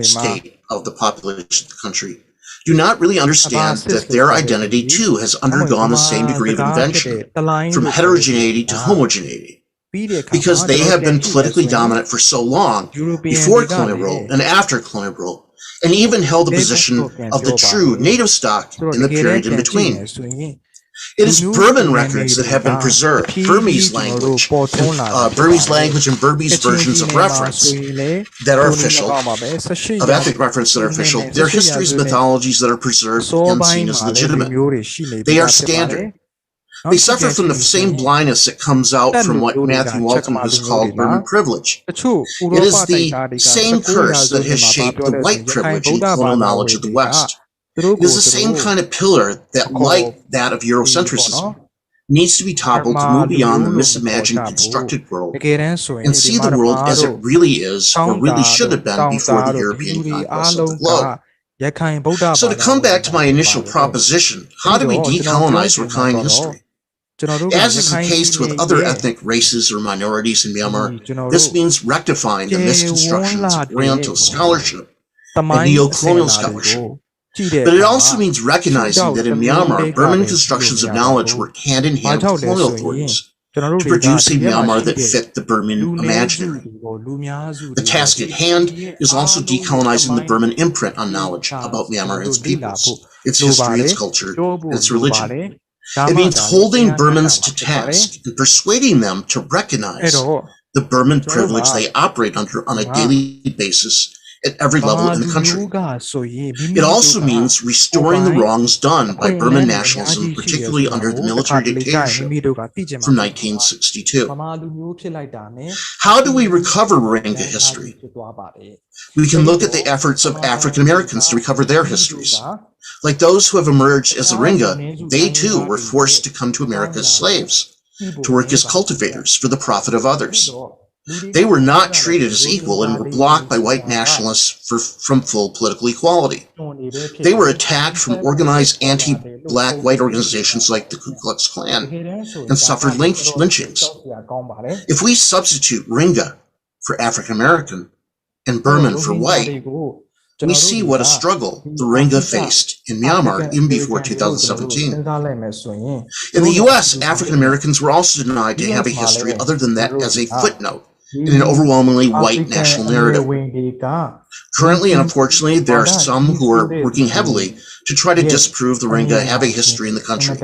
state of the population of the country do not really understand that their identity too has undergone the same degree of invention, from heterogeneity to homogeneity, because they have been politically dominant for so long, before colonial rule and after colonial rule, and even held the position of the true native stock in the period in between. It is Burman records that have been preserved, Burmese language and Burmese versions of reference that are official, of ethnic reference that are official, their histories, mythologies that are preserved and seen as legitimate. They are standard. They suffer from the same blindness that comes out from what Matthew Walton has called Burman privilege. It is the same curse that has shaped the white privilege and colonial knowledge of the West. It is the same kind of pillar that, like that of Eurocentrism, needs to be toppled to move beyond the misimagined constructed world and see the world as it really is, or really should have been before the European conquest of the globe. So to come back to my initial proposition, how do we decolonize Rakhine history? As is the case with other ethnic races or minorities in Myanmar, this means rectifying the misconstructions of Oriental scholarship and neo-colonial scholarship. But it also means recognizing that in Myanmar, Burman constructions of knowledge work hand in hand with colonial authorities to produce a Myanmar that fit the Burman imaginary. The task at hand is also decolonizing the Burman imprint on knowledge about Myanmar and its peoples, its history, its culture, and its religion. It means holding Burmans to task and persuading them to recognize the Burman privilege they operate under on a daily basis at every level in the country. It also means restoring the wrongs done by Burman nationalism, particularly under the military dictatorship from 1962. How do we recover Rohingya history? We can look at the efforts of African Americans to recover their histories. Like those who have emerged as Rohingya, they too were forced to come to America as slaves, to work as cultivators for the profit of others. They were not treated as equal and were blocked by white nationalists from full political equality. They were attacked from organized anti-black white organizations like the Ku Klux Klan and suffered lynchings. If we substitute Rohingya for African American and Burman for white, we see what a struggle the Rohingya faced in Myanmar even before 2017. In the US, African Americans were also denied to have a history other than that as a footnote in an overwhelmingly white national narrative. Currently, and unfortunately, there are some who are working heavily to try to disprove the Rohingya have a history in the country.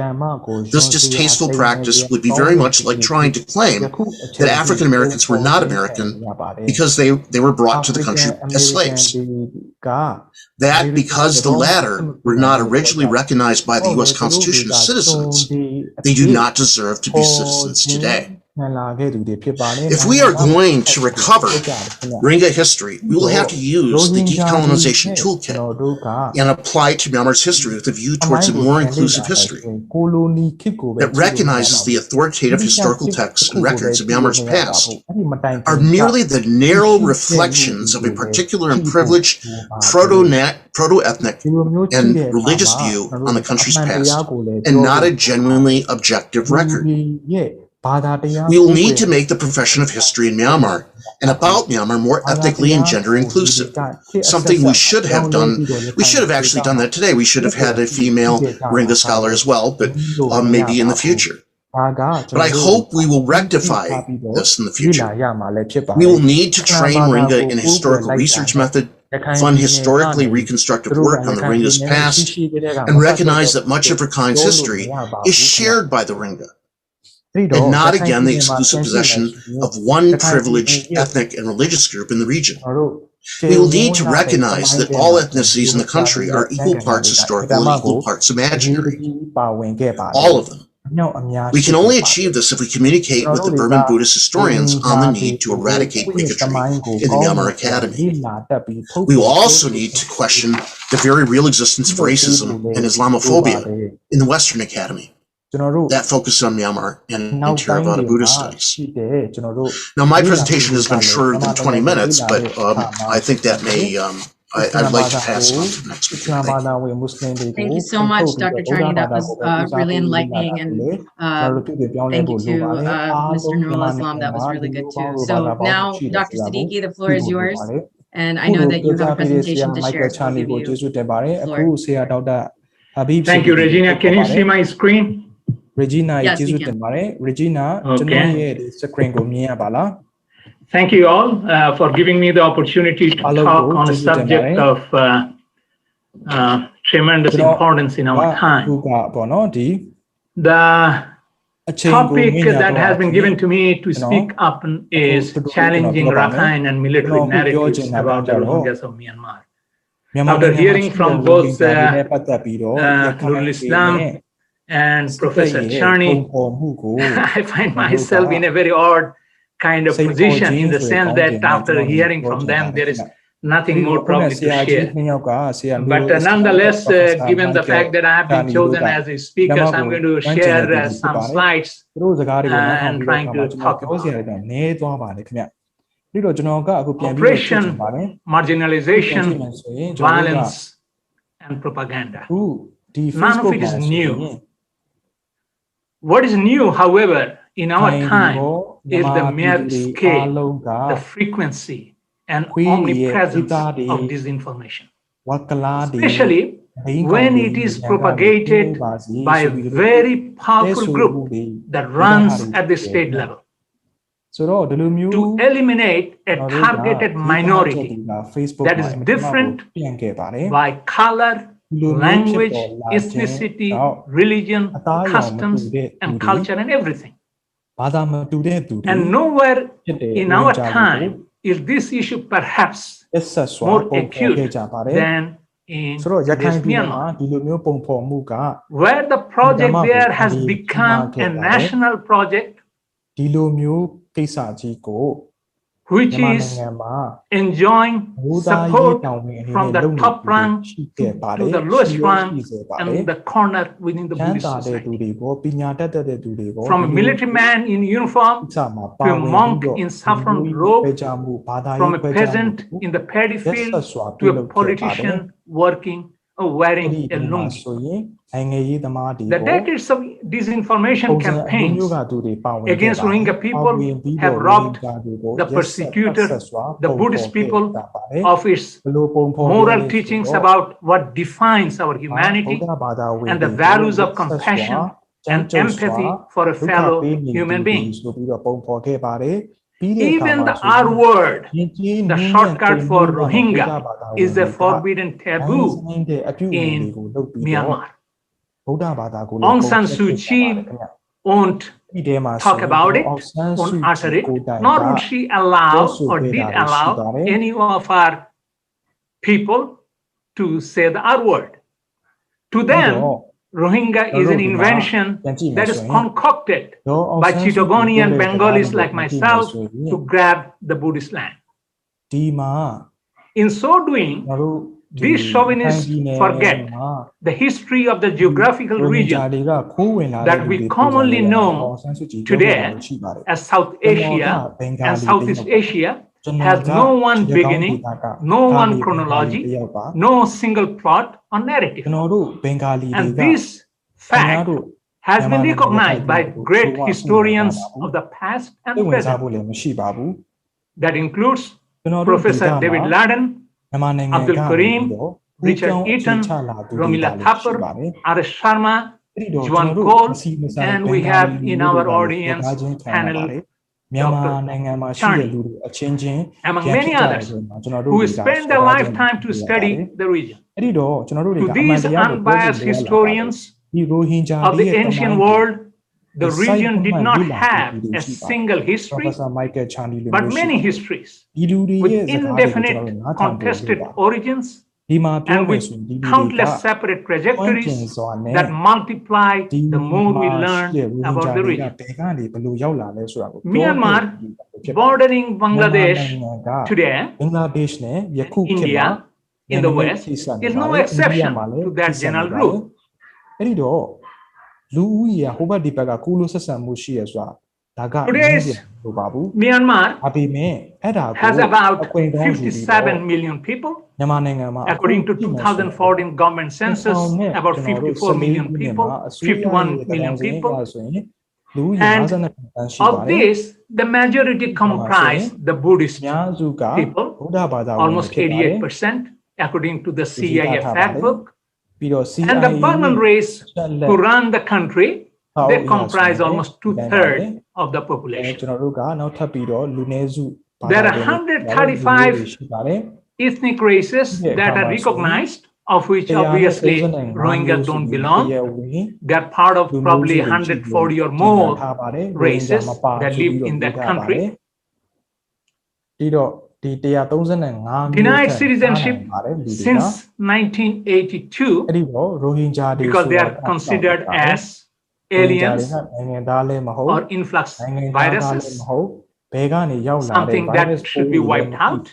This distasteful practice would be very much like trying to claim that African Americans were not American because they were brought to the country as slaves. That because the latter were not originally recognized by the U.S. Constitution as citizens, they do not deserve to be citizens today. If we are going to recover Rohingya history, we will have to use the decolonization toolkit and apply it to Myanmar's history with a view towards a more inclusive history that recognizes the authoritative historical texts and records of Myanmar's past are merely the narrow reflections of a particular and privileged proto-ethnic and religious view on the country's past, and not a genuinely objective record. We will need to make the profession of history in Myanmar and about Myanmar more ethnically and gender inclusive, something we should have done. We should have actually done that today. We should have had a female Rohingya scholar as well, but maybe in the future. But I hope we will rectify this in the future. We will need to train Rohingya in a historical research method, fund historically reconstructive work on the Rohingya's past, and recognize that much of Rakhine's history is shared by the Rohingya, and not again the exclusive possession of one privileged ethnic and religious group in the region. We will need to recognize that all ethnicities in the country are equal parts historical and equal parts imaginary. All of them. We can only achieve this if we communicate with the Burman Buddhist historians on the need to eradicate bigotry in the Myanmar Academy. We will also need to question the very real existence of racism and Islamophobia in the Western Academy. That focuses on Myanmar and Theravada Buddhist studies. Now, my presentation has been shorter than 20 minutes, but I think that may, I'd like to pass on to the next speaker. Thank you. Thank you so much, Dr. Charney. That was really enlightening, and thank you to Mr. Nurul Islam. That was really good too. So now, Dr. Siddiqui, the floor is yours, and I know that you have a presentation to share. So I'll give you the floor. Thank you, Regina. Can you see my screen? Regina, yes, we can. Regina, Thank you all for giving me the opportunity to talk on a subject of tremendous importance in our time. The topic that has been given to me to speak up is challenging Rakhine and military narratives about the Rohingyas of Myanmar. After hearing from both Nurul Islam and Professor Charney, I find myself in a very odd kind of position, in the sense that after hearing from them, there is nothing more probably to share. But nonetheless, given the fact that I have been chosen as a speaker, I'm going to share some slides and trying to talk about oppression, marginalization, violence, and propaganda. None of it is new. What is new, however, in our time is the mere scale, the frequency, and omnipresence of disinformation, especially when it is propagated by a very powerful group that runs at the state level. To eliminate a targeted minority that is different by color, language, ethnicity, religion, customs, and culture, and everything. And nowhere in our time is this issue perhaps more acute than in Myanmar, where the project there has become a national project, which is enjoying support from the top rank to the lowest rank and the corner within the Buddhist society. From a military man in uniform to a monk in saffron robe, from a peasant in the paddy field to a politician working or wearing a lungi. The decades of disinformation campaigns against Rohingya people have robbed the persecutors, the Buddhist people, of its moral teachings about what defines our humanity and the values of compassion and empathy for a fellow human being. Even the R word, the shortcut for Rohingya, is a forbidden taboo in Myanmar. Aung San Suu Kyi won't talk about it, won't utter it, nor would she allow or did allow any of our people to say the R word. To them, Rohingya is an invention that is concocted by Chittagonian Bengalis like myself to grab the Buddhist land. In so doing, these chauvinists forget the history of the geographical region that we commonly know today as South Asia and Southeast Asia has no one beginning, no one chronology, no single plot or narrative. And this fact has been recognized by great historians of the past and present. That includes Professor David Laden, Abdul Karim, Richard Eaton, Romila Thapar, R.S. Sharma, Juan Cole, and we have in our audience panel Dr. Charney, among many others, who spend their lifetime to study the region. To these unbiased historians of the ancient world, the region did not have a single history, but many histories with indefinite contested origins and with countless separate trajectories that multiply the more we learn about the region. Myanmar, bordering Bangladesh today, India, in the West, is no exception to that general rule. အဲ့ဒီတော့လူဦးရေဟိုဘက်ဒီဘက်ကကူးလို့ဆက်ဆံမှုရှိရဆိုတာဒါက Today's Myanmar has about 57 million people. မြန်မာနိုင်ငံမှာ According to 2014 government census, about 54 million people, 51 million people. And of this, the majority comprise the Buddhist people, almost 88%, according to the CIA fact book. And the Burman race who run the country, they comprise almost 2/3 of the population. There are 135 ethnic races that are recognized, of which obviously Rohingya don't belong. They're part of probably 140 or more races that live in that country. Denied citizenship since 1982 because they are considered as aliens or influx viruses, something that should be wiped out.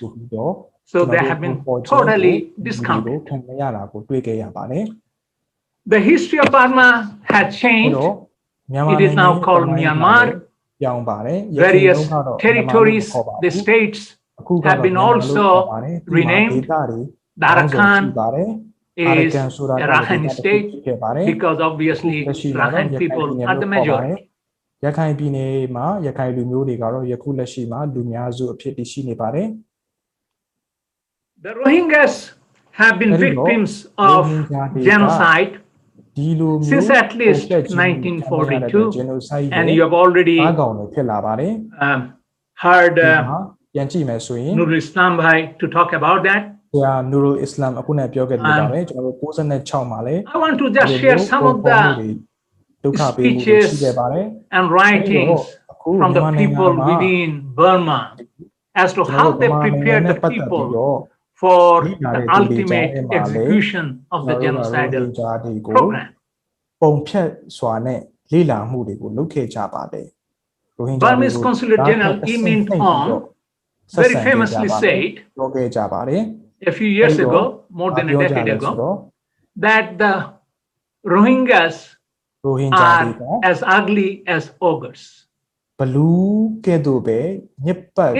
So they have been totally discounted. The history of Burma has changed. It is now called Myanmar. Various territories, the states, have been also renamed. The Arakan is a Rakhine state because obviously Rakhine people are the majority. ရခိုင်ပြည်နယ်မှာရခိုင်လူမျိုးတွေကတော့ယခုလက်ရှိမှာလူများစုအဖြစ်တည်ရှိနေပါတယ် The Rohingyas have been victims of genocide since at least 1942, and you have already heard Nurul Islam Bhai to talk about that. Nurul Islam အခုနပြောခဲ့ပြီးပါတယ်ကျွန်တော်တို့96မှာလဲ I want to just share some of the speeches and writings from the people within Burma as to how they prepared the people for the ultimate execution of the genocidal program. ပုံဖြတ်စွာနဲ့လေ့လာမှုတွေကိုလုပ်ခဲ့ကြပါတယ် Burmese Consulate General Min Aung very famously said a few years ago, more than a decade ago, that the Rohingyas are as ugly as ogres.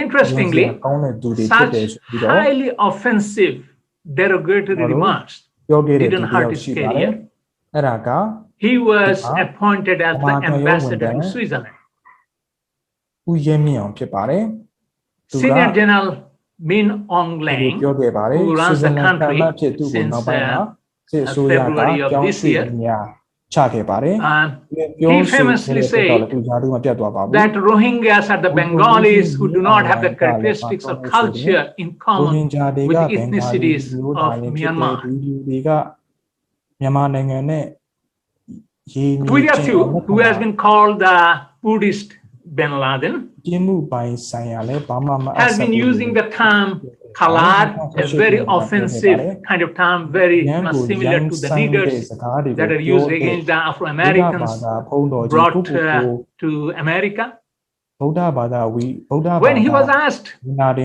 Interestingly, such highly offensive, derogatory remarks didn't hurt his career. He was appointed as the ambassador to Switzerland. Senior General Min Aung Hlaing, who runs the country since February of this year, he famously said that Rohingyas are the Bengalis who do not have the characteristics of culture in common with the ethnicities of Myanmar. Puryathu, who has been called the Buddhist Bin Laden, has been using the term Khalar, a very offensive kind of term, very much similar to the niggers that are used against the Afro-Americans brought to America. When he was asked,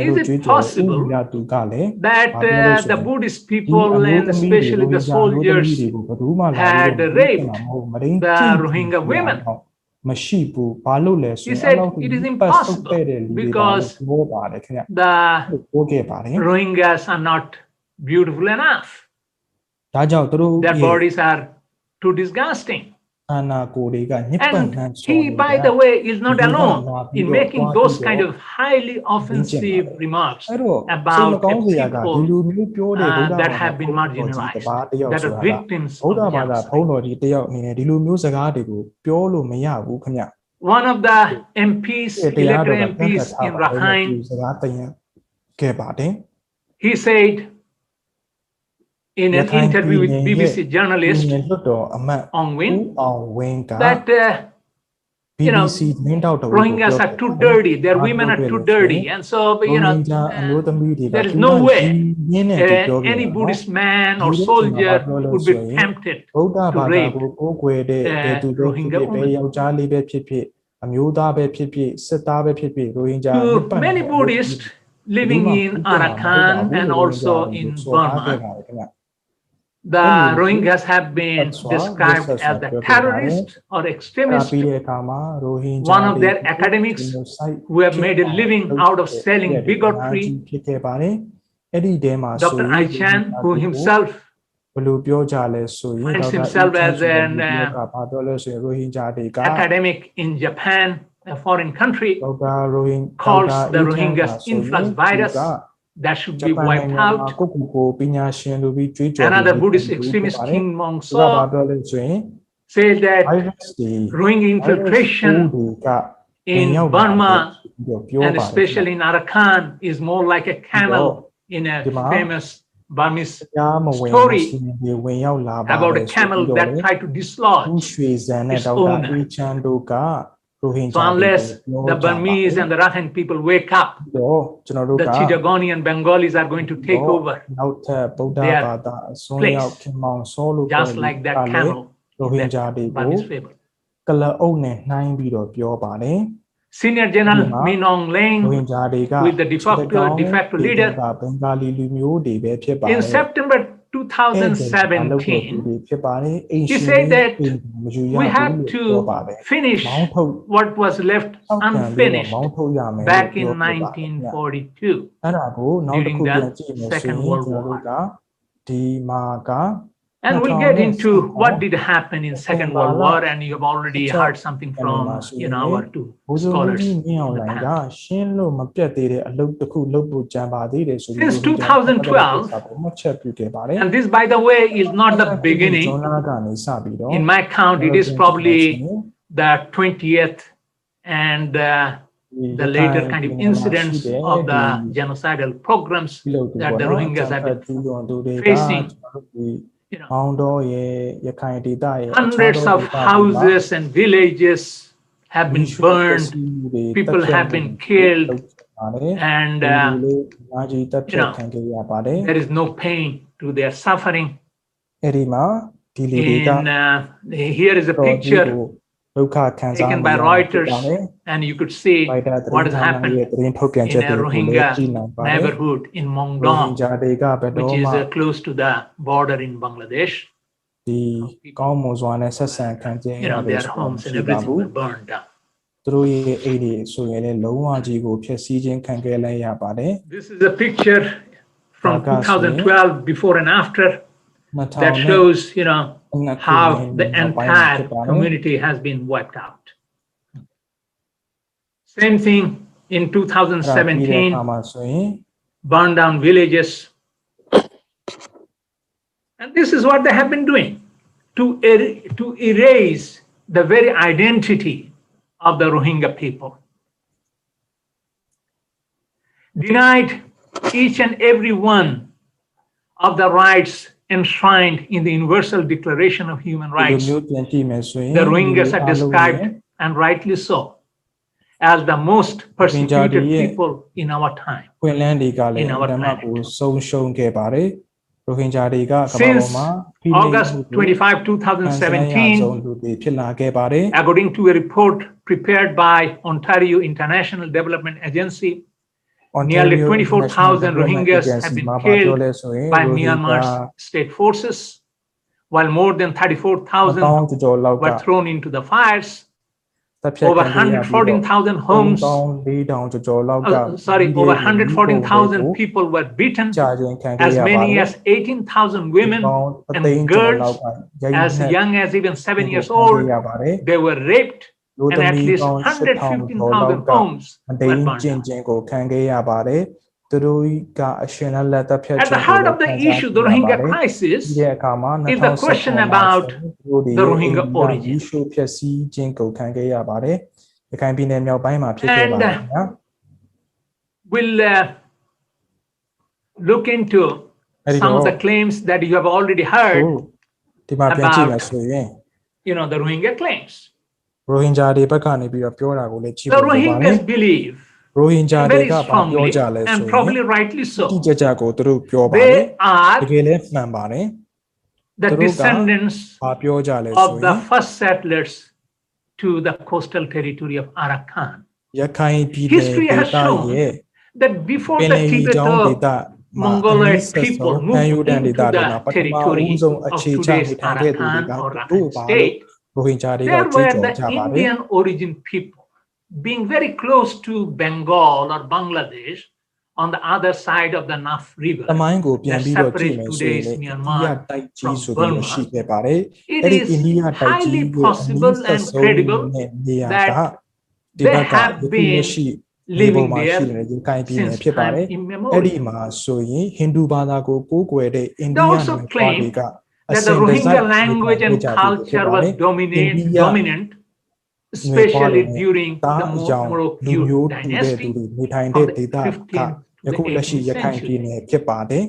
is it possible that the Buddhist people and especially the soldiers had raped the Rohingya women? He said it is impossible because the Rohingyas are not beautiful enough. Their bodies are too disgusting. And he, by the way, is not alone in making those kind of highly offensive remarks about people that have been marginalized, that are victims of genocide. One of the MPs, elected MPs in Rakhine, he said in an interview with BBC journalist Ong Win that you know, BBC သတင်းတောက်တော်ကို Rohingyas are too dirty, their women are too dirty, and so, you know, there is no way any Buddhist man or soldier would be tempted ဗုဒ္ဓ to ဘာသာ rape ကိုကိုးကွယ်တဲ့ဘယ်သူပဲဖြစ် Rohingya ဖြစ်ဘယ် women. ယောက်ျားလေးပဲဖြစ်ဖြစ်အမျိုးသားပဲဖြစ်ဖြစ်စစ်သားပဲဖြစ်ဖြစ်ရိုဟင်ဂျာ To many Buddhists living in Arakan and also in Burma, the Rohingyas have been described as the terrorists or extremists. ပြီးတဲ့အခါမှာ Rohingya One of their academics who have made a living out of selling bigotry, ဖြစ်ခဲ့ပါတယ်အဲ့ဒီတဲမှာဆို Dr. Aichan, who himself ဘယ်လိုပြောကြလဲဆိုရင် finds himself as an ဘာပြောလဲဆိုရင် Rohingya တွေက academic in Japan, a foreign country, ဒေါက်တာ Rohingya calls the Rohingyas influx virus that should be wiped out. ကိုကိုပညာရှင်လူပြီးကြွေးကြော် Another Buddhist extremist, King ဘာ Mongso, ပြောလဲဆိုရင် says that virus တွေ Rohingya infiltration က in Burma and especially in Arakan is more like a camel in a famous Burmese story about a camel that tried to dislodge its owner. So unless the Burmese and the Rakhine people wake up, the Chittagonian Bengalis are going to take over their place, just like that camel in that Burmese fable. ကလအုပ်နဲ့နှိုင်းပြီးတော့ပြောပါတယ် Senior General Min Aung Hlaing, ရိုဟင်ဂျာတွေက with the de facto leader, ဘင်္ဂါလီလူမျိုးတွေပဲဖြစ်ပါတယ် in September 2017, he said that we have to finish what was left unfinished back in 1942 during the Second World War. ဒီမှာက And we'll get into what did happen in Second World War, and you have already heard something from our two scholars. Since 2012, and this, by the way, is not the beginning. In my count, it is probably the 20th and the later kind of incidents of the genocidal programs that the Rohingyas have been facing. Hundreds of houses and villages have been burned, people have been killed, and there is no pain to their suffering. Here is a picture taken by Reuters, and you could see what has happened in a Rohingya neighborhood in Mongdong, which is close to the border in Bangladesh. Their homes and everything were burned down. This is a picture from 2012, before and after, that shows, how the entire community has been wiped out. Same thing in 2017, burned down villages. And this is what they have been doing to erase the very identity of the Rohingya people. Denied each and every one of the rights enshrined in the Universal Declaration of Human Rights. The Rohingyas are described, and rightly so, as the most persecuted people in our time. Since August 25, 2017, according to a report prepared by Ontario International Development Agency, nearly 24,000 Rohingyas have been killed by Myanmar's state forces, while more than 34,000 were thrown into the fires. Over 114,000 homes, over 114,000 people were beaten, as many as 18,000 women and girls as young as even 7 years old. They were raped, and at least 115,000 homes were burned down. At the heart of the issue, the Rohingya crisis, is the question about the Rohingya origin. And we'll look into some of the claims that you have already heard about, the Rohingya claims. Rohingya တွေဘက်ကနေပြီးတော့ပြောတာကိုလည်းကြည့် The ဖို့လိုပါတယ် Rohingyas believe Rohingya တွေ very ကဘာပြော strongly ကြလဲဆို and ရင် probably rightly တိ so. ကျကျကိုသူတို့ပြောပါတယ် They are တကယ်လည်းမှန်ပါတယ် the သူတို့က descendants ဘာပြောကြလဲ of ဆိုရ the င် first settlers to the coastal territory of Arakan. ရခိုင်ပြည်နယ် History ဒေ has သ shown ရဲ့ that before ပင် the လယ်ရေကြောင်းဒေသ Tibeto-Mongoloid people ခံယူ moved တန်ဒေ into သတွေ the မှာပထမ territory ဦးဆုံး of အခြေချ today's နေထိုင်ခဲ့သူတွေက Arakan or သူ Rakhine တို့ဘာလို့ state. ရိုဟင်ဂျာတွေက There ကြီး were ကြော် the ကြပါတယ် Indian origin people being very close to Bengal or Bangladesh on the other side of the Naf တ River မိုင်းကိုပြန် that ပြီးတော့ကြည့် separates မယ်ဆိုရင် today's လည်းအိန္ဒိယ Myanmar တိုက်ကြီး from ဆိုပြီးတော့ Burma. ရှိခဲ့ပါတယ် It အဲ့ဒီ is အိန္ဒိယတိုက်ကြီး highly ရဲ့အနီး possible ဆက် and ဆုံး credible နဲ့နေရာက that ဒီ they ဘက်က have ယခု been လက်ရှိမြေ living ပေါ်မှာ there ရှိနေတဲ့ရခိုင်ပြည်နယ် since ဖြစ်ပါတယ် time အဲ့ဒီ immemorial. မှာဆိုရင်ဟိန္ဒူဘာသာကိုကိုးကွယ်တဲ့အိန္ဒိ They ယ also နိုင်ငံ claim တွေက that the Rohingya language and culture was dominant, especially during ဒါ the အကြောင်းလူ Moroccan မျိုးတူတဲ့သူ dynasty တွေနေထိုင် from တဲ့ the ဒေသက 15th ယ to ခု the လက်ရှိရ 18th ခိုင်ပြည် century. နယ်ဖြစ်ပါတယ်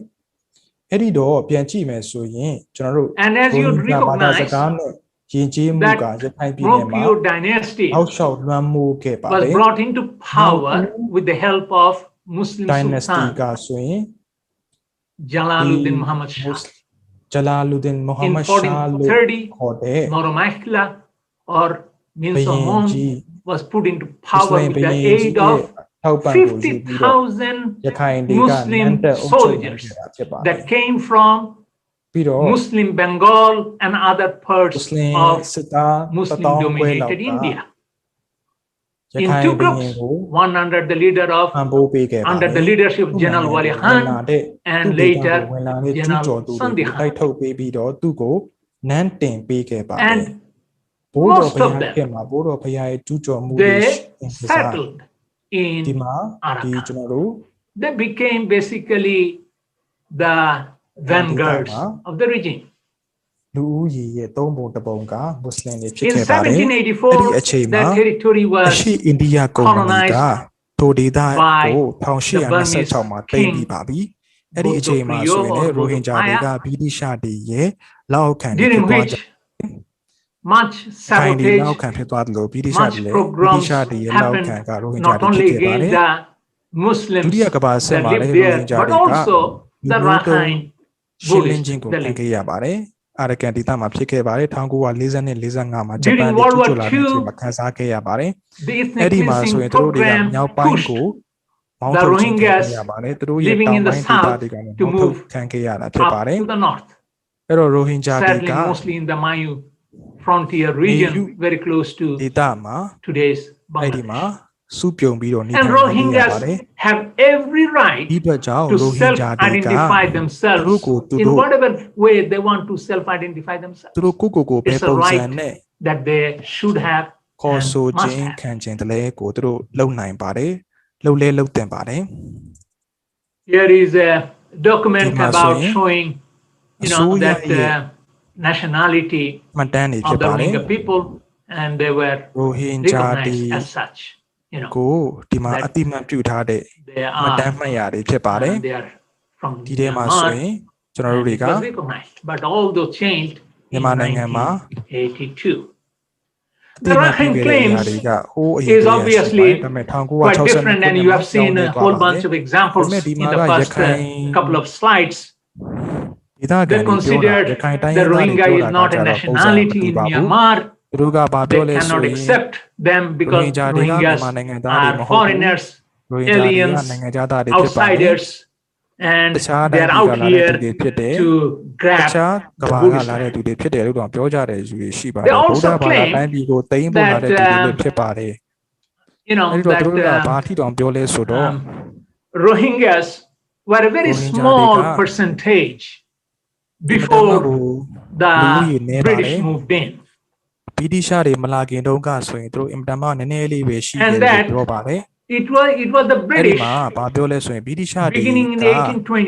အဲ့ဒီတော့ပြန်ကြည့်မယ်ဆိုရင်ကျွန်တော်တို့ And as you ဘာသာစ recognize ကားနဲ့ယဉ်ကျေးမှုက that ရခိုင်ပြည်နယ်မှာ Moroccan dynasty အောက်လျှောက်လွှမ်းမိုးခဲ့ပါ was တယ် brought into power with the help of Muslim dynasty Sultan ကဆိုရင် Jalaluddin Muhammad Shah. ဂျလာလူဒင်မိုဟာ In မက်ရှာလို့ 1430, ခေါ်တဲ့ Moromachla or Minsomon Buyinji, was put into power with the aid of ထောက်ပံ့ကိုယူပြီးတော့ ရခိုင် 50,000 တွေကနန်းတက် Muslim အုပ်ချုပ်နေ soldiers တာဖြစ်ပါတယ် that came from ပြီးတော့ Muslim Bengal and other မွ parts တ်စလင် of စစ်သားတ Muslim ထောင်ခွဲလောက်က dominated India. ရ In ခိုင် two ဘု groups, ရင်ကို one under the leader ပံ့ of ပိုးပေးခဲ့ပါတ under ယ် the leadership of သူ့ General နိုင်ငံ Wali ကိုဝင် Khan လာတဲ့ and သူ့ဒေသကို later ဝင်လာတဲ့ကျူး General ကျော်သူတွေကို Sandhi တိုက် Khan. ထုတ်ပေးပြီးတော့သူ့ကိုနန်းတင်ပေးခဲ့ပါတယ် And ဘိုးတော် most ဘု of ရား them, ခင်မှာဘိုးတော်ဘုရားရဲ့ကျူးကျော်မှုတွေ they ရှင်ကစား settled ဒီ in မှာဒီ Arakan. ကျွန်တော်တို့ They became basically the vanguards of the regime. လူဦးရေရဲ့သုံးပုံတစ်ပုံကမွတ်စလင်တွေဖြစ် In ခဲ့ပါတယ်အဲ့ဒီအ 1784, ချိန်မှာ that territory အ was ရှိအိန္ဒိယကုမ္ပဏီက colonized ထိုဒေသ by ကို the Burmese 1826မှာသိမ်းပြီးပါပြီအဲ့ဒီအချိန်မှာဆိုရင်လည်း Bodo ရိုဟင်ဂျာတွေက Paya, ဗြိတိရှတွေရဲ့လက်အောက်ခံတွေဖြစ် during သွားကြ which much ခိုင်တွေလက်အောက် sabotage, ခံဖြစ်သွားတယ်လို့ဗြိတိရှ much တွေလည်းဗြိတိ pogroms ရှတွေရဲ့လက်အောက်ခံ happened ကရိုဟင်ဂျာ not တွေဖြစ် only ခဲ့ပါတ against ယ် the Muslims ဒုတိယကမ္ဘာစစ် that မှာလည်း lived ရိုဟ there, င်ဂျာ but တွေက also လူ the မျိုးတုံး Rakhine ရှင်းလင်း bullies ခြင်းကို that ခံ lived ခဲ့ရ there. ပါတယ်အာရကန်ဒေသမှာဖြစ်ခဲ့ပါတယ်1940နဲ့45မှာဂျပန် During တွေ World ကျူး War ကျော်လာတဲ့အချိန် II, မှာခန်းစားခဲ့ရပါတယ် the အဲ့ ethnic ဒီမှာဆိုရင် cleansing သူတို့တွေက program မြောက်ပိုင်း pushed ကိုမောင်း the ထုတ်ခြင်းခံ Rohingyas ခဲ့ရပါတယ်သူတို့ရဲ့ living တောင် in the ပိုင်းဒေသ south တွေကလည်း to မောင်းထုတ် move ခံခဲ့ရတာဖြစ်ပါတယ် up to the north, အဲ့တော့ရိုဟင်ဂျာတွေက settling mostly in the Mayu frontier region, very close to ဒေသမှာ today's အဲ့ဒီ Bangladesh. မှာစုပြုံပြီးတော့နေ And ထိုင်နေရပါတယ် Rohingyas have every right ဒီဘက်ကြောင့် to ရိုဟင်ဂျာတွေက self-identify သူတို့ themselves ကိုသူ in တို့ whatever way they want to self-identify themselves. သူတို့ကိုယ့်ကိုယ်ကိုဘယ် It's a ပုံစံ right နဲ့ that they should have ခေါ် and ဆို must ခြင်း have. ခံခြင်းတလဲကိုသူတို့လုံနိုင်ပါတယ်လုံလဲလုံတင်ပါတယ် Here is a document Di ma about so yin, showing, so that yeah. nationality မှတ်တမ်းတွေဖြ of စ် the ပါတယ် Rohingya people, and they were ရိုဟင်ဂျာတွေ recognized as such. ကိုဒီမှာ that အတိအမှတ်ပြုထားတဲ့ they မှတ်တ are မ်းမှတ်ရတွေဖြစ်ပါတယ် they are from ဒီထဲမှာဆိုရင် Myanmar, ကျွန်တော်တို့ and တွေ it က was recognized, but all those changed in မြန်မာနိုင်ငံမှာ 1982. အတိအမှတ်ပြုခဲ့တဲ့အရာတွေကဟိုးအရင် Is ကရှိပါတယ် obviously ဒါပေမဲ့ quite different, and you have seen a whole bunch of examples But in the first couple of slides. ဒေသခံ They တွေပြောတာ considered ရခိုင်တိုင်းရ the င်းသားတွေ Rohingya ပြော is တာ not က a ကြတော့ပုံစံမ nationality တူ in ပါဘူး Myanmar. သူတို့ကဘာပြော They လဲဆို cannot ရင် accept them ရိုဟ because င်ဂျာတွေက Rohingyas မြန်မာနိုင်ငံသားတွေမ are ဟုတ်ဘူး foreigners, ရိုဟင်ဂျာတွေက aliens, နိုင်ငံသားတွေဖြစ်ပါတယ် outsiders, and တခြား they တိုင်း are ပြည်က out လာတဲ့ here သူတွေဖြစ်တယ် to တ grab ခြားက the ဘာက Buddhist လာတဲ့ land. သူတွေဖြစ်တယ်လို့တော့ပြောကြတယ်ယူရှိပါတ They ယ်ဗုဒ္ဓ also ဘာသာ claim တိုင်းပြည်ကိုသိမ်းဖို့လာတဲ့သူတွေလည်းဖြစ်ပါတယ် You know အဲ့ဒီတော့သူတို့က that ဘာထီတောင်ပြောလဲဆိုတော့ Rohingyas were a very Rohingya smallတွေက percentage ဒီမတမ်း before ကို the လူဦးရေနည်းပါ British တယ် moved in. ဗြိတိရှတွေမလာခင်တုန်းကဆိုရင်သူတို့အင်တာမနည်းနည်းလေးပဲရှိတယ် And လို့ that ပြောပါတယ် it was the အဲ့ဒီ British မှာဘာပြောလဲဆိုရင်ဗြိတိရှတွေ beginning in က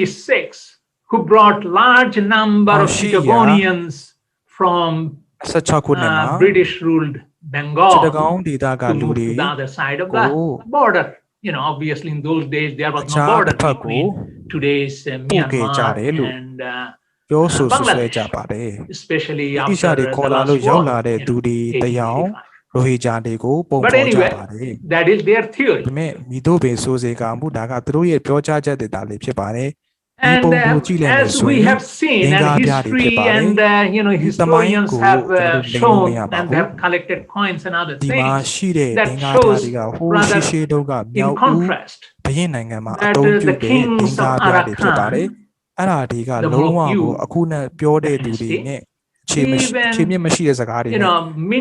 1826 who brought large number of Chittagonians from 16ခုနှစ်မှာ British ruled စစ်တ Bengal ကောင်းဒေသက to လူ move တွေ to the other side of ကို the border. Obviously in those days there was အခြား no border တစ်ဖက်ကို between today's ပို့ခဲ့ကြ Myanmar တယ်လို့ and ပြောဆိုဆွဆွဲ Bangladesh, ကြပါတယ် especially ဗြိတိရှ after တွေ the ခေါ်လာ last လို့ရောက် war, လာတဲ့သူတွေတယောင် ရိုဟင်ဂျာတွေကိုပုံ But ဖော်ကြ anyway, ပါတယ် that is their ဒါ theory. ပေမဲ့မိတို့ပင်ဆိုစေကမှုဒါကသူတို့ရဲ့ပြောကြားချက်တွေဒါလေးဖြစ်ပါတယ်ဒီ And ပုံကိုကြည့်လိုက်မယ် as ဆို we ရင် have seen, သင်္ကား and ပြတွေဖြစ် history ပါတယ် and you know ဒီသမိုင်း historians ကို have ကျွန်တော်တို့လိမ်လို့မ shown ရပါ and ဘူး they have collected coins and other ဒီမှာ things ရှိတဲ့ that သင်္ကားပြ shows တွေကဟိုး rather ရှိတုန်းကမြော in က်ဦး contrast ဘရင်နိုင်ငံမှာအ that သုံးပြု the တဲ့သင်္ kings ကား of ပြတွေဖြစ်ပါတယ် Arakan, အဲ့ဒါတွေက the လုံးဝ Mokyu ကိုအခုနဲ့ပြောတဲ့သူတွေနဲ့အခြေမြင့်မရှိတဲ့စကားတွေ you နဲ့ know,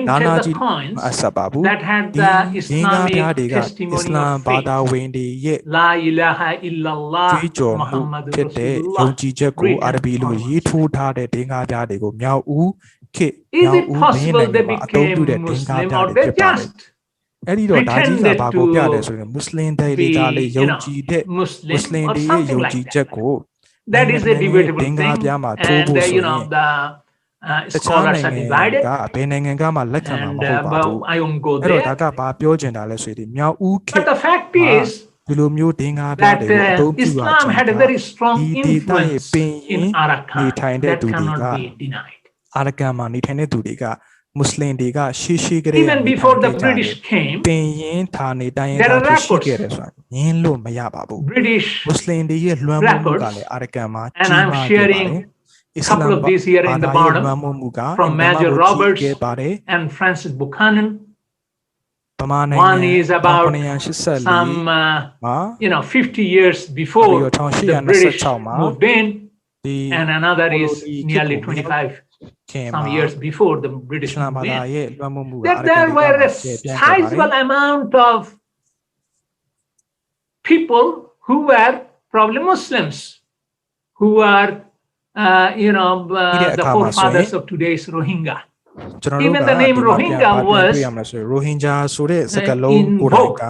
နာ minted နာ the ကြီး coins အဆက်ပါဘူး that had ဒီ the သင်္ကားပြ Islamic တွေက အစ္စ testimony လာမ် of ဘာသာ faith. ဝင်တွေရဲ့ La ilaha illallah ကြွေးကြော်မှု Muhammadur ဖြစ်တဲ့ယုံ Rasulullah ကြည်ချက်ကို အာရ written ဘီလို on ရေး it. ထိုးထားတဲ့သင်္ကားပြတွေကိုမြောက်ဦးခေတ် Is မြောက် it ဦးဘရင်နို possible င်ငံ they မှာအသုံးပြု became တဲ့သင်္ကား Muslim ပြ or တွေ they ဖြစ်ပါတယ် just အဲ့ဒီတော့ဒါကြီးက pretended ဘာကိုပြလဲ to ဆိုရင်မွတ်စလင်တွေကလေယုံ be, you ကြည် know, တဲ့မွတ်စ Muslim လင် or တွေရဲ့ something ယုံ like ကြည် that. ချက်ကို That is a နိုင်ငံရဲ့ debatable သင်္ကား thing, ပြမှာထိုး and ဖို့ဆို you ရ know င် the တခြား scholars နို are င်ငံ divided, ကဘယ်နိုင်ငံကမှလက်ခံမှာ and မဟုတ်ပါ but ဘူး I won't go အဲ့တော့ဒါ there. ကဘာပြောချင်တာလဲဆိုရင်မြောက်ဦးခေ But တ် the fact မှာ is ဒီလိုမျိုးသင်္ကားပြ that တွေကိုအသုံးပြုရ Islam ခြင်း had a က very strong ဒီဒေသရဲ့ influence ပင်ရ in င်းနေထိုင် Arakan တဲ့ that သူတွေက cannot be denied. အာရကန်မှာနေထိုင်တဲ့သူတွေကမွတ်စလင်တွေကရှေးရှေးကတည်းက Even နေထို before င် the ခဲ့ကြတယ် British came, ပင်ရင်းဌာနေတိုင်းရင်း there သား are တွေရှိ records, ခဲ့တယ်ဆိုတာငင်းလို့မရပါဘူး British မွတ်စလင်တွေရဲ့လွှမ်းမိုးမှုက records, လည်းအာရကန်မှာ and ကြီး I'm မားခဲ့ပါတယ် sharing အစ္စ couple လာမ် of these here ဘာ in the သာရေးလွှမ်း bottom မိုးမှုက from အင်မတန် Major ကိုကြီး Roberts ခဲ့ပါတယ် and Francis Buchanan. ဗမာနိုင်ငံ One is about 1984 some, မှာ you know, 50 years before the British 1826 မှာ moved in, ဒီ and another is ကိုလိုနီခေတ် nearly ကို 25 ခင် some မှာ years before the အ British စ္စလာမ်ဘာ moved သာ in. ရဲ့လွှမ်းမိုးမှုက That အာရကန် there တွေက were မှာ a ပြည့်ပြန့်ခဲ့ပါတယ် sizable amount of people who were probably Muslims, who are, you know, the forefathers of today's Rohingya. ကျွန်တော်တို့ Even က the name ဒီမှာပြန် Rohingya တွေ့ was ရမှာဆိုရိုဟင်ဂျာဆိုတဲ့စကားလုံးကိုယ်တိုင် invoked က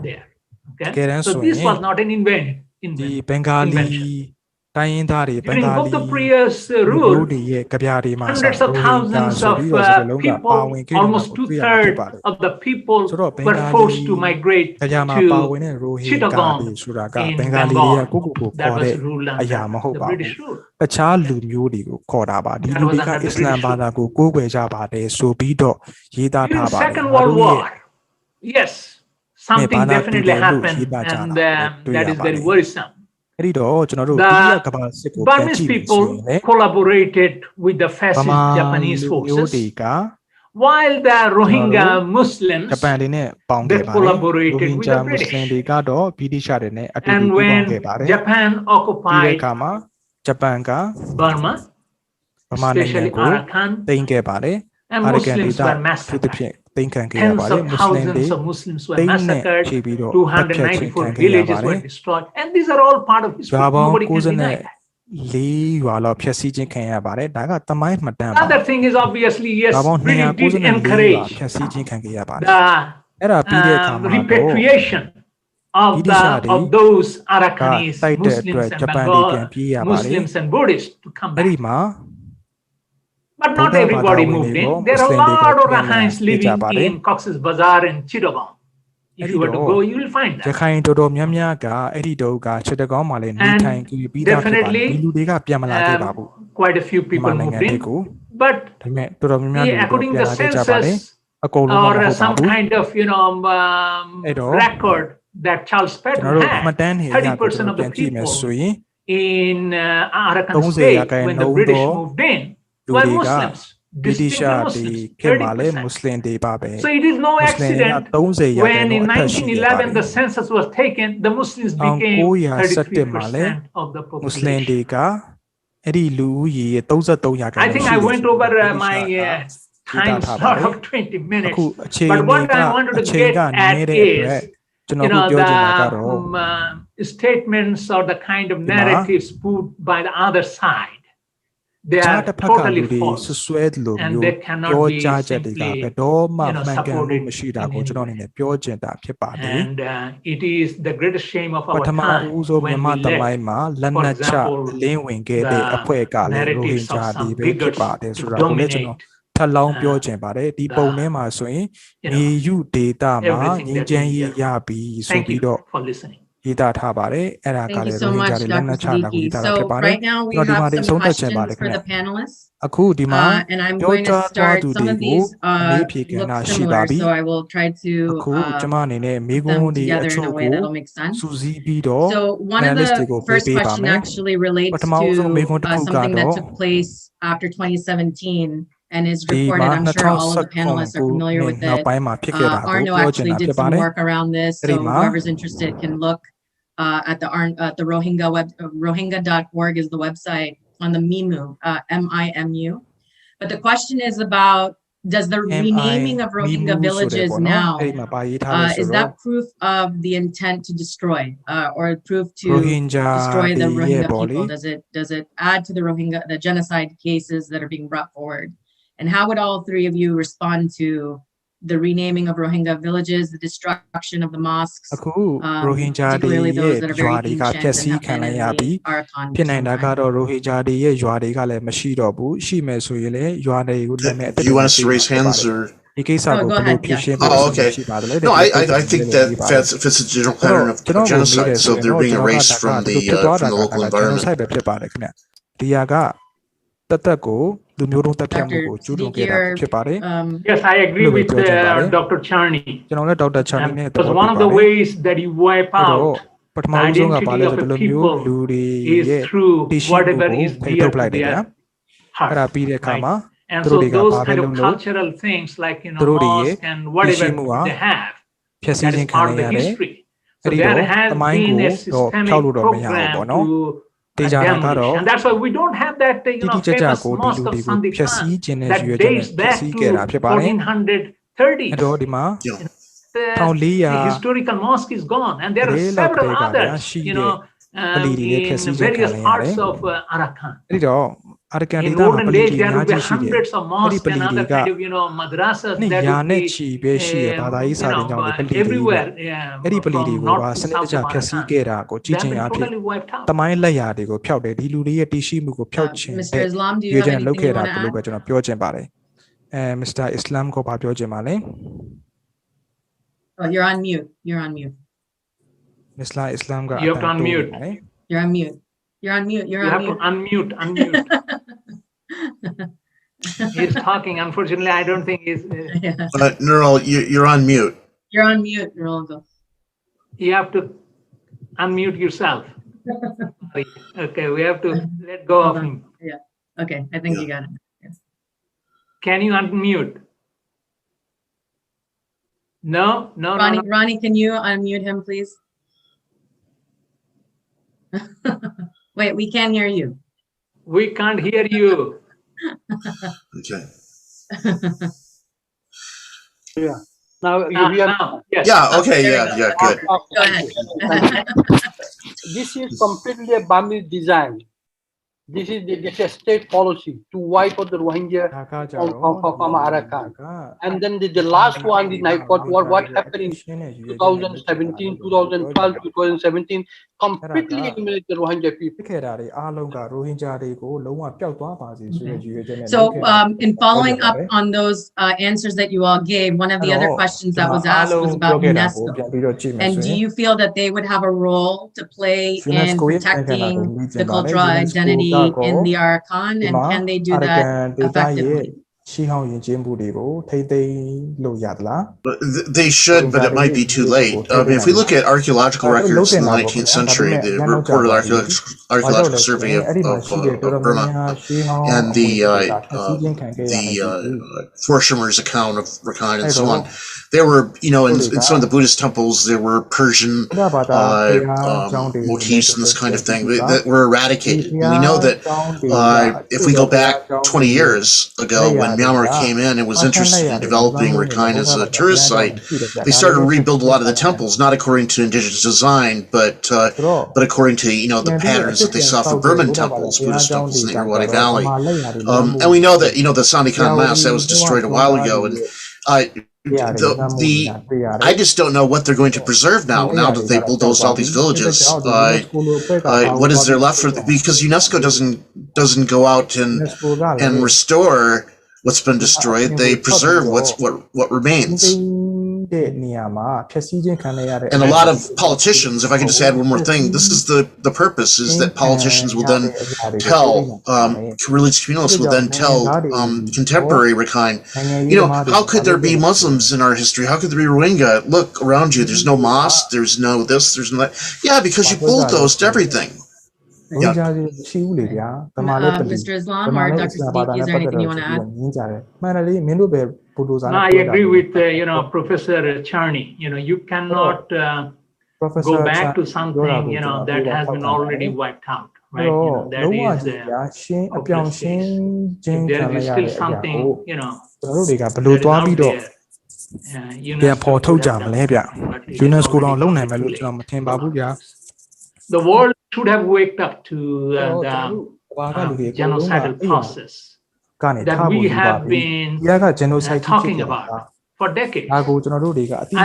there. Okay, Okay, that's so so this yeah. was not an ဒီ invention. ဘင်္ဂါလီ Invention. တိုင်းရင်းသားတွေဘင်္ During ဂါလီ Gupta Priya's လူမျိုး rule, တွေရဲ့ကြပြတွေမှာ hundreds of ရိုဟင်ဂျာ thousands ဆို of ပြီးတော့စကားလုံးကပါဝင် people, ခဲ့တယ်မှာ almost ကိုတွေ့ရမှာဖြစ် 2/3 ပါတယ် of the people ဆိုတော့ဘင်္ were ဂါလီ forced to migrate ကြပြမှာပါဝင်တဲ့ရိုဟင်ဂျာ Chittagong တွေဆိုတာက in ဘင်္ဂါလီတွေက Bengal ကိုကိုကို that ခေါ် was တဲ့ ruled အရာ under မဟုတ် the ပါဘူး British rule. တခြားလူမျိုးတွေကိုခေါ်တာပါဒီ That လူ was တွေက under the အစ္စလာမ် British ဘာသာကိုကိုးကွယ်ကြပါတယ်ဆိုပြီးတော့ရေးသား During ထား the ပါတယ် Second ငါ World တို့ရဲ့ War, yes, something Bada definitely Tudelu happened, Hiba and Jana, that is very Tuyabari. worrisome. အဲ့ဒီတော့ကျွန်တော်တို့ဒီရ The ကဘာစစ်ကိုပြန်ကြ Burmese ည့်ပြီးဆိုရင် people လေ collaborated with the ဗ fascist မာ Japanese လူမျိုးတွေ forces, က while the Rohingya ဂျ Muslims ပန်တွေနဲ့ပေါင်းခဲ့ they ပါတယ်ရိုဟ collaborated င် with ဂျာ the မွတ်စလင် British. တွေကတော့ဗြိတိရှတွေနဲ့အတူတူ And ပူးပေါင်း when ခဲ့ပါတယ် Japan ပြီးတဲ့ occupied အခါမှာဂျပန်က Burma, ဗမာနိုင်ငံ especially ကို Arakan, သိမ်းခဲ့ပါတယ် and အာရကန်ဒေ Muslims သ were အထူးသ massacred. ဖြင့်သိမ်းခံခဲ့ရ Tens ပါတယ် of မွတ်စလင်တွေ thousands of Muslims were သိန်းနဲ့ massacred, ချီပြီးတော့တပ်ဖြတ်ခြင်းခံ 294 ခဲ့ရပါ villages တယ် were destroyed, and these are all part of history. ရွာပေါင်း Nobody can deny that. 94ရွာလောက်ဖျက်ဆီးခြင်းခံရပါတယ်ဒါကသမိုင်းမှတ်တမ်းပါ Another thing is obviously, yes, ရွာပေါင်း British did 294ရွာ encourage ဖျက်ဆီးခြင်းခံခဲ့ရပါတယ် the အဲ့ဒါပြီးတဲ့အခါမှာတော့ repatriation of those Arakanese တိုက်တဲ့ Muslims အတွက် and ဂျပန်တွေ Bengal ပြန်ပြေးရပါတယ် Muslims and Buddhists to come အဲ့ back. ဒီမှာ But not Buddha everybody Bada moved in. Winigo, There are a Muslim lot of Dega Rakhines Kenya, living Ijabare. in Cox's Bazar and Chittagong. If you were to go, you will find ရ that. ခိုင်တော်တော်များများကအဲ့ဒီတော့ကချက်တကောင်းမှာလည်းနေထိုင်ပြီးသားဖြစ်ပါတယ်ဒီလူတွေကပြန်မလာခဲ့ပါဘူး Quite a few ဒီမှာ people နိုင်ငံ moved တွေကို in. But ဒါပေမဲ့တော်တော်များများလူတွေ according ပြန် to လာ the ခဲ့ကြပါတယ် census အကုန်လုံးမဟုတ် or ပါ some ဘူး kind of, you know, record that Charles ကျွန် Patton တော်တို့မှတ် had, တမ်းတွေအရကိုကျွန် 30% တော် of ပြန် the ကြည့်မယ်ဆို people ရင် in Arakan 30% State, when the Britishတော့ moved in, လူ were တွေက Muslims, ဗြိတိရှ distinctly တွေ Muslims, ခေတ်မှာလည်းမွ 30%. တ်စလင်တွေပါပဲ So it is no မွတ်စလင်တွေက accident 30% when in အထက်ရှိခဲ့ပါတယ် 1911 the census was taken, the Muslims became 1917မှာလည်း 33% of the မွတ်စလင် population. တွေကအဲ့ဒီလူဦးရေ33% I think I went over my time slot of 20 အခု minutes. အချိန် But က what I wanted အ to ချိန် get က at နေတဲ့အတွက် is, ကျွန် you တော် know, ပြောချင်တာကတော့ the statements or the kind of narratives put by the other side, they ခြား are တစ်ဖက်ကလူ totally တွေ false. ဆွဆွဲသလို And မျိုး they cannot ပြော be ကြားချက်တွေက simply, ဘယ်တော့မှ you know, မှန်ကန်မှု supported မရှိတာ in ကို any ကျွန်တော်အနေနဲ့ပြောချင်တာဖြစ်ပါတယ် And it is the greatest shame of ပ our ထမ time ဦးဆုံး when မြန်မာ we သ let, မိုင်းမှာလက် for နက်ချ example, လင်းဝင်ခဲ့တဲ့ the အဖွဲ့ကလည်းရိုဟင် narratives ဂျာ of တွေ some ပဲဖြစ် bigots ပါတယ် to ဆိုတာကိုလည်းကျွန်တော် dominate ထပ်လောင်းပြောချင်ပါတယ်ဒီပုံထဲမှာဆိုရင် you မြေ know, ယူဒေတာမှာ everything ငြိမ်း that ချမ်း we ရေး hear. ရပြီဆို Thank ပြီး you တော့ for listening. ရေးသားထားပါတယ်အဲ့ဒါက Thank လေ you ရို so ဟင်ဂျာ much, တွေလက်န Dr. က်ချတာကိုရေး Siddiqui. သားတာဖြစ် So ပါတယ် right now we ကျွန်တော်ဒီမှာ have နေ some ဆုံးသက်ချင်ပါ questions တယ်ခင် for ဗျ the panelists. အခုဒီမှာ And I'm ပြော going to ကြားသွား start, သူ some တွေ of ကို these မေးဖြေကဏ္ look ဍရှိပါ similar, ပြီ so I will try အခု to ကျွန်မအနေနဲ့မေး put ခွန်း them တွေအ together in ချို့ a way ကို that'll make sense. စူးစီးပြီးတော့ So one of panelist the တွေကိုပေး first ပေးပါ question မယ် actually relates ပထမဆုံးမေးခွန်း to တစ်ခုက something တော့ that took place after 2017 and is ဒီ reported. မှာ I'm sure all of the 2019 panelists are familiar နှစ် with နောက် it. ပိုင်းမှာဖြစ်ခဲ့တာကို Arno ပြောချင် actually တာ did ဖြစ်ပါ some တယ် work around this, အဲ့ဒီ so မှာ whoever's interested can look at the Rohingya web. Rohingya.org is the website on the MIMU, MIMU. But the question is about, does the renaming of Rohingya villages now, အဲ့ဒီမှာပါရေးထားလဲဆို is တော့ that proof of the intent to destroy, or proof to Rohingya destroy the တွေရဲ့ Rohingya ပေါ့လေ people? Does it add to the Rohingya, the genocide cases that are being brought forward? And how would all three of you respond to the renaming of Rohingya villages, the destruction of the mosques, အခု Rohingya တွေ particularly ရဲ့ those that are ရွာ very တွေက ancient ဖျက် and ဆီး have ခံ been လိုက် in ရပြီ the arakan ဖြစ် for နိုင် some တာ time? ကတော့ Rohingya တွေရဲ့ရွာတွေကလည်းမရှိတော့ဘူးရှိမယ်ဆိုရင်လည်းရွာတွေကိုလည်းမဲ့အ Do you want us to raise hands or? ဒီကိစ္စကို Go ဘယ်လို ahead, ဖြေ yeah. ရှင်းဖို့ Oh, okay. ရှိပါတယ် No, I think that fits a general pattern of genocide. So they're being erased from the local environment. genocide ပဲဖြစ်ပါတယ်ခင်ဗျဒီဟာကတသက်ကိုလူမျိုးတုံးတက်ဖြတ်မှုကိုကျူးလွန်ခဲ့တာဖြစ်ပါတယ် Yes, I agree with Dr. Charney. ကျွန်တော်လည်းဒေါက်တာချာနီနဲ့ Because one of the ways that you wipe အဲ့တော့ out ပထမဦးဆုံးကပါလဲ identity of ဆိုဒီ a လိုမျိုး people လူတွေ is ရဲ့ through တည်ရှိမှု whatever ကို is ဖိ dear ထုတ် to လိုက်တယ် their ဗျာ heart. အဲ့ဒါပြီးတဲ့အခါမှာ And သူ so တို့တွေက those ဘာပဲ kind လုပ် of လို့ cultural things like, you know, သူတို့တွေရဲ့ mosque and တည် whatever ရှိမှုက they have, ဖျက်ဆီး that ခြ is င်းခံ part ရ of the ရတယ် history. အဲ့ So ဒီ there တော့ has တမိုင်း been ကို a တော့ဖျောက် systemic လို့တော့မရဘူးပေါ့ program နော် to တေချာတာကတော့ demolish. And that's why we don't have that, you တိ know, တိကျကျ famous ကိုဒီ mosque လူ of တွေကိုဖျက်ဆီး Sandipan ခြင်းနဲ့ that ရွေးချက်နဲ့ dates ဖျက် back ဆီး to ခဲ့တာဖြစ်ပါတယ် 1430s. အဲ့တော့ဒီမှာ The historical mosque is gone, and there are several others, you know, in various parts of Arakan. အဲ့ဒီတော့အာရကန်ဒေ In သမှာ olden ပလီ days, တွေ there အများ would be ကြီးရှိတယ် hundreds of အဲ့ဒီ mosques ပလီ and တွေ other က kind of, you know, madrasas နှစ် that ရာ would နဲ့ be, ချီပဲရှိတယ်ဘာသာရေးစာတင်ကြောင်းတွေပလီတွေ everywhere အဲ့ဒီပလီ from တွေကို north ပါ to စနစ်တ south ကျ of ဖျက်ဆီး Arakan. ခဲ့တာကိုကြည့် They ချင် have အ been ဖြစ် totally wiped out. တမိုင်းလက်ရာတွေကိုဖျောက်တယ်ဒီလူတွေရဲ့တည်ရှိမှုကိုဖျောက်ချင် Mr. တဲ့ Islam, do you ရွေး have ချက်နဲ့လုပ် anything ခဲ့ you တာ want to ဘယ်လို add? ပဲကျွန်တော်ပြောချင်ပါတယ်Mr. Islam ကိုဘာပြောချင်ပါလဲ Oh, you're on mute. You're on mute. Mr. Islam က You have to unmute. You're on mute. You're on mute. You're You on have to mute. unmute. He's talking. Unfortunately, I don't think he's. Neural, you're on mute. You're on mute, Neural. You have to unmute yourself. Okay, we have to let go of him. Yeah. Okay, I think you got it. Yes. Can you unmute? No. Ronnie, can you unmute him, please? Wait, we can't hear you. We can't hear you. Okay. Yeah. Now you hear. Now, yes. Yeah. Okay. Yeah. Good. Go ahead. This is completely a Burmese design. This is a state policy to wipe out the Rohingya from Arakan. And then the last one, what happened in 2017, 2012, 2017, completely eliminated the Rohingya people. So in following up on those answers that you all gave, one of the other questions that was asked was about UNESCO. And do you feel that they would have a role to play in protecting the cultural identity in the Arakan, and can they do that effectively? They should, but it might be too late. If we look at archaeological records in the 19th century, the reported archaeological survey of Burma and the Forschermer's account of Rakhine and so on, there were, in some of the Buddhist temples, there were Persian motifs and this kind of thing that were eradicated. And we know that if we go back 20 years ago, when Myanmar came in and was interested in developing Rakhine as a tourist site, they started to rebuild a lot of the temples, not according to indigenous design, but according to the patterns that they saw for Burman temples, Buddhist temples in the Irrawaddy Valley. And we know that the Sandikan Mass that was destroyed a while ago, and I just don't know what they're going to preserve now that they bulldozed all these villages. What is there left for? Because UNESCO doesn't go out and restore what's been destroyed. They preserve what remains. And a lot of politicians, if I can just add one more thing, this is the purpose is that politicians will then tell, religious communalists will then tell contemporary Rakhine, how could there be Muslims in our history? How could there be Rohingya? Look around you, there's no mosque, there's no this, there's no that. Yeah, because you bulldozed everything. Mr. Islam or Dr. Siddiqui, is there anything you want to add? No, I agree with Professor Charney. You cannot go back to something that has been already wiped out, right? That is hopeless case. If there is still something that is out there, the world should have waked up to the genocidal process that we have been talking about for decades. I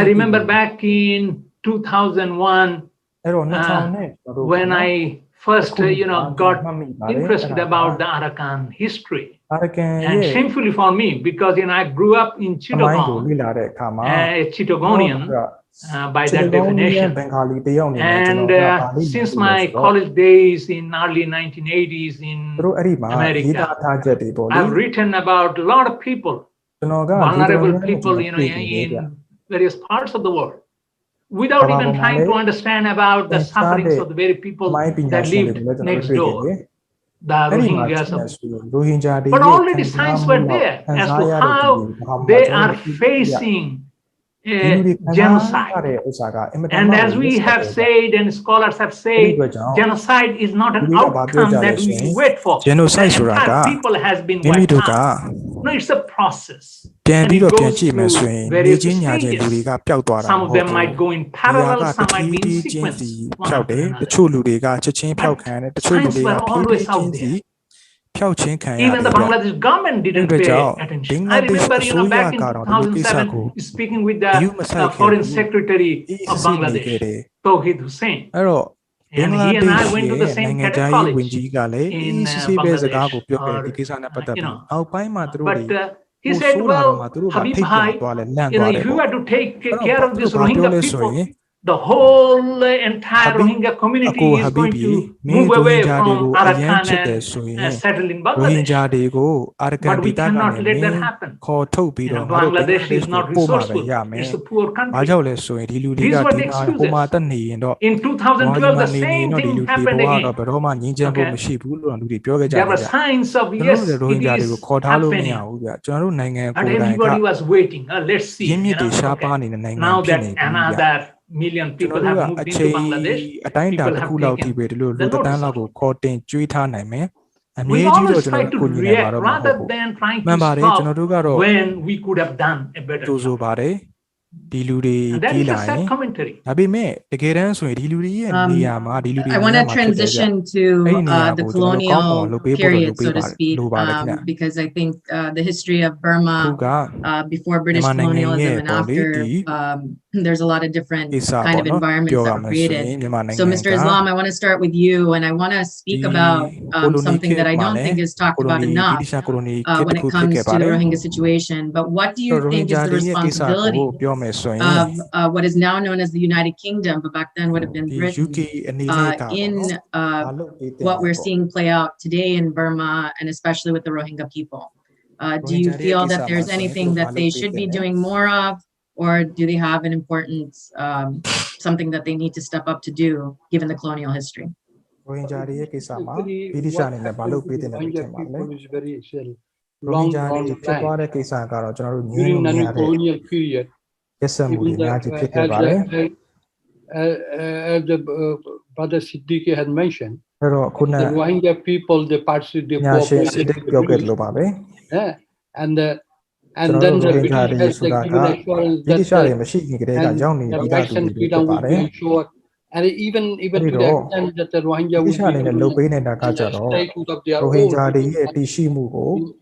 remember back in 2001 when I first got interested about the Arakan history, and shamefully for me, because I grew up in Chittagong, a Chittagonian by that definition, and since my college days in early 1980s in America, I've written about a lot of people, vulnerable people in various parts of the world, without even trying to understand about the sufferings of the very people that lived next door, the Rohingyas. But already signs were there as to how they are facing genocide. And as we have said, and scholars have said, genocide is not an outcome that we wait for. Genocide people has been wiped out. No, it's a process. And it goes through various stages. Some of them might go in parallel, some might be in sequence. Signs were always out there. Even the Bangladesh government didn't pay attention. I remember, back in 2007, speaking with the Foreign Secretary of Bangladesh, Tawhid Hussain. And he and I went to the same cadet college in Bangladesh. But he said, well, Habib Bhai, if you were to take care of this Rohingya people, the whole entire Rohingya community is going to move away from Arakan and settle in Bangladesh. But we cannot let that happen. Bangladesh is not resourceful. It's a poor country. These were the excuses. In 2012, the same thing happened again. Okay. There were signs of, yes, it is happening. And everybody was waiting. Let's see. Now that another million people have moved into Bangladesh, people have taken the notice of it. We always try to react rather than trying to stop when we could have done a better job. And that is a sad commentary. I want to transition to the colonial period, so to speak, because I think the history of Burma before British colonialism and after, there's a lot of different kind of environments that were created. So, Mr. Islam, I want to start with you, and I want to speak about something that I don't think is talked about enough when it comes to the Rohingya situation. But what do you think is the responsibility of what is now known as the United Kingdom, but back then would have been Britain, in what we're seeing play out today in Burma, and especially with the Rohingya people? Do you feel that there's anything that they should be doing more of, or do they have an important something that they need to step up to do, given the colonial history? Long time. During the colonial period, as the Brother Siddiqui had mentioned, the Rohingya people, they participated, and then the British has given assurance that the rights and freedom will be ensured. And even to the extent that the Rohingya will be statehood of their own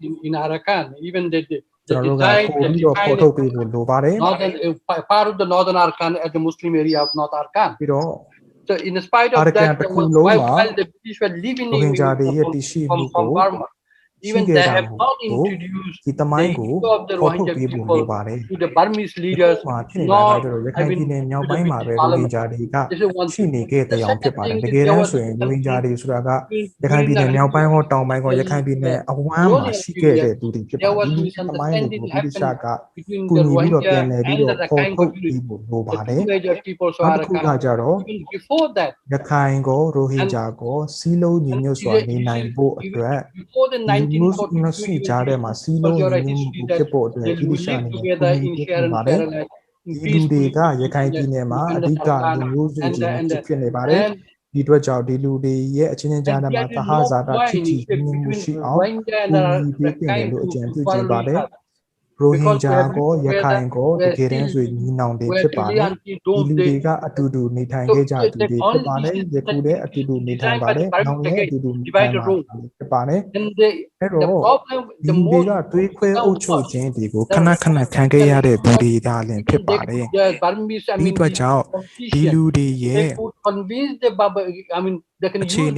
in Arakan, even the part of the northern Arakan at the Muslim area of North Arakan. So in spite of that, while the British were living from Burma, even they have not introduced the issue of the Rohingya people to the Burmese leaders, nor have been to the British Parliament. This is one thing. The second thing is there was during the colonial period, there was misunderstanding happened between the Rohingya and the Rakhine community, the two major peoples of Arakan. Even before that, before the 1942 because your history that they will live together in share and share alike, in peacefully and there is no point between Rohingya and Rakhine to quarrel with each other. Because we have lived together, we're today until doomsday. So the only designed by the Burmese again, divide the room. And the problem, the more the Burmese, they could convince the they can use the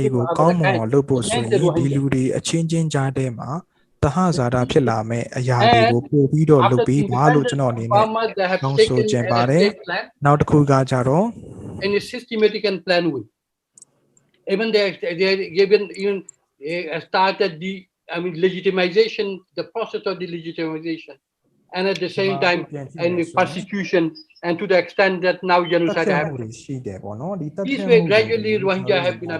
Rohingya. တဟဇာတာဖြစ်လာမဲ့အရာတွေကိုပို့ပြီးတော့လုပ်ပေးပါလို့ကျွန်တော်အနေနဲ့တောင်းဆိုချင်ပါတယ်နောက်တစ်ခုကကြတော့ in a systematic and plan way even they given even started the legitimization, the process of the legitimization, and at the same time and persecution, and to the extent that now genocide happened. This way gradually Rohingya have been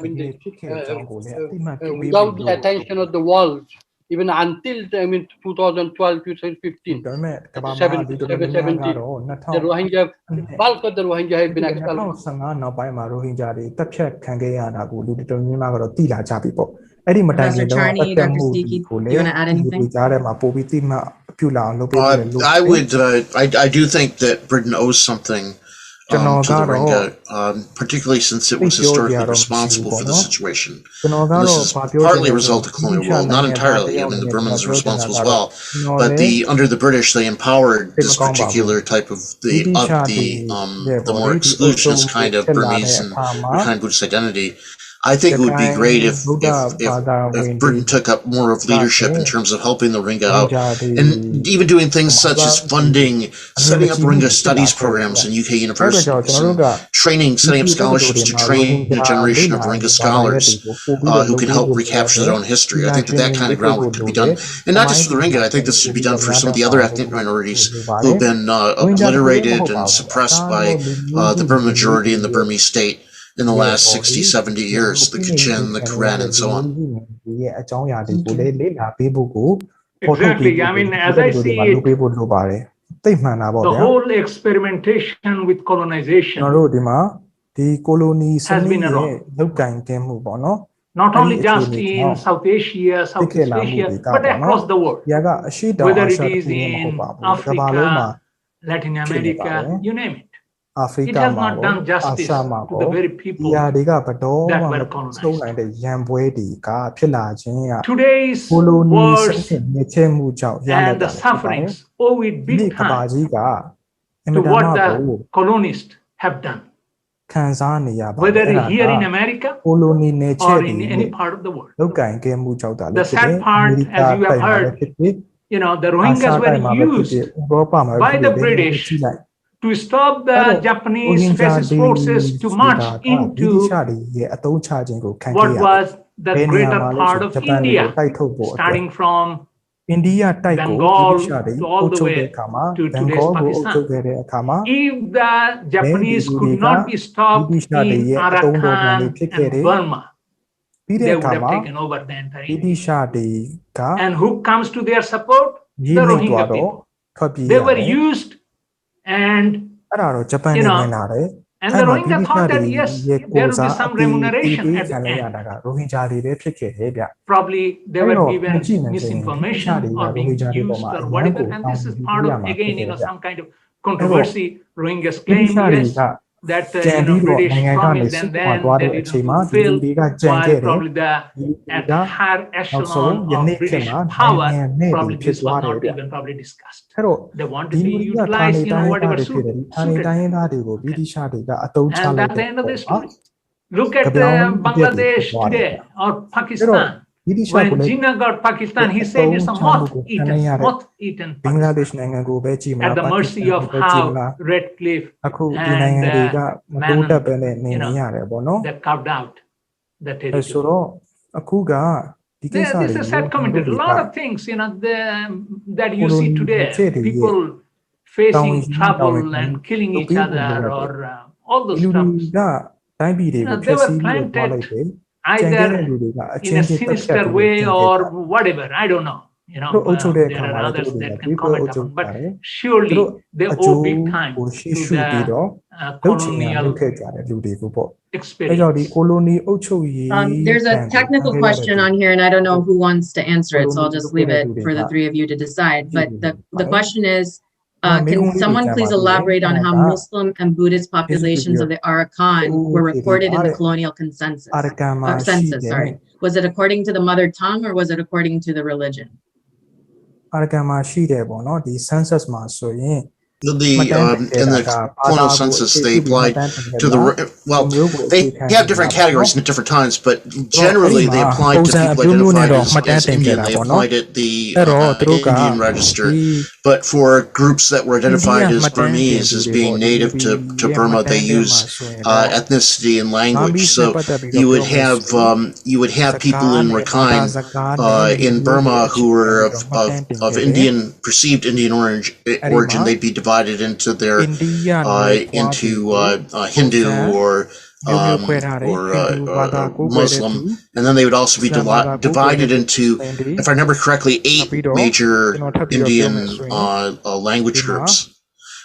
without the attention of the world. Even until 2012, 2015, 17, the Rohingya, bulk of the Rohingya have been expelled. အဲ့ဒီမတိုင်ခင်တော့အသက်မှုကိုလည်းဒီကြားထဲမှာပို့ပြီးတိမှပြုလာအောင်လုပ်ပေးတယ်လို့ I do think that Britain owes something to the Rohingya, particularly since it was historically responsible for the situation. This is partly a result of colonial rule, not entirely. I mean, the Burmans are responsible as well. But under the British, they empowered this particular type of the more exclusionist kind of Burmese and Rakhine Buddhist identity. I think it would be great if Britain took up more of leadership in terms of helping the Rohingya out, and even doing things such as funding, setting up Rohingya studies programs in UK universities, and training, setting up scholarships to train a generation of Rohingya scholars who can help recapture their own history. I think that kind of groundwork could be done, and not just for the Rohingya. I think this should be done for some of the other ethnic minorities who have been obliterated and suppressed by the Burma majority and the Burmese state in the last 60, 70 years, the Kachin, the Karen, and so on. Exactly. I mean, as I see it, the whole experimentation with colonization has been wrong. Not only just in South Asia, Southeast Asia, but across the world. Whether it is in Africa, Latin America, you name it. It has not done justice to the very people that were colonized. Today's wars and the sufferings owe it big time to what the colonists have done, whether here in America or in any part of the world. The sad part, as you have heard, the Rohingyas were used by the British to stop the Japanese fascist forces to march into what was the greater part of India, starting from Bengal to all the way to today's Pakistan. If the Japanese could not be stopped in Arakan and Burma, they would have taken over the entire India. And who comes to their support? The Rohingya people. They were used. And and the Rohingya thought that yes, there will be some remuneration at the end. Probably they were given misinformation or being used or whatever, and this is part of again some kind of controversy. Rohingyas claim yes, that British promised and then they didn't fulfill, while probably at the higher echelon of British power, probably this was not even probably discussed. They want to be utilized, whatever suited. And that's the end of the story. Look at Bangladesh today or Pakistan. When Jinnah got Pakistan, he said it's a moth-eaten Pakistan, at the mercy of how Redcliffe and Manning, they carved out the territory. This is a sad commentary. A lot of things, that you see today, people facing trouble and killing each other, or all those stuff. They were planted either in a sinister way or whatever. I don't know. There are others that can comment on, but surely they owe big time to the colonial experience. There's a technical question on here, and I don't know who wants to answer it, so I'll just leave it for the three of you to decide. But the question is, can someone please elaborate on how Muslim and Buddhist populations of the Arakan were recorded in the colonial census? Was it according to the mother tongue, or was it according to the religion? In the colonial census, they applied to they have different categories at different times, but generally they applied to people identified as Indian. They applied at the Indian register, but for groups that were identified as Burmese, as being native to Burma, they use ethnicity and language. So you would have people in Rakhine in Burma who were of perceived Indian origin. They'd be divided into their Hindu or Muslim, and then they would also be divided into, if I remember correctly, 8 major Indian language groups.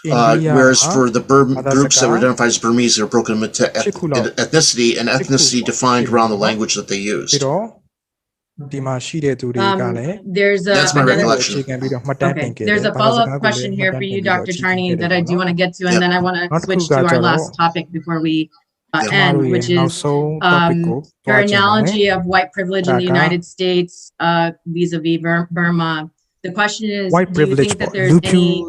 Whereas for the groups that were identified as Burmese, they were broken into ethnicity, and ethnicity defined around the language that they used. That's my recollection. Okay. There's a follow-up question here for you, Dr. Charney, that I do want to get to, and then I want to switch to our last topic before we end, which is your analogy of white privilege in the United States vis-a-vis Burma. The question is, do you think that there's any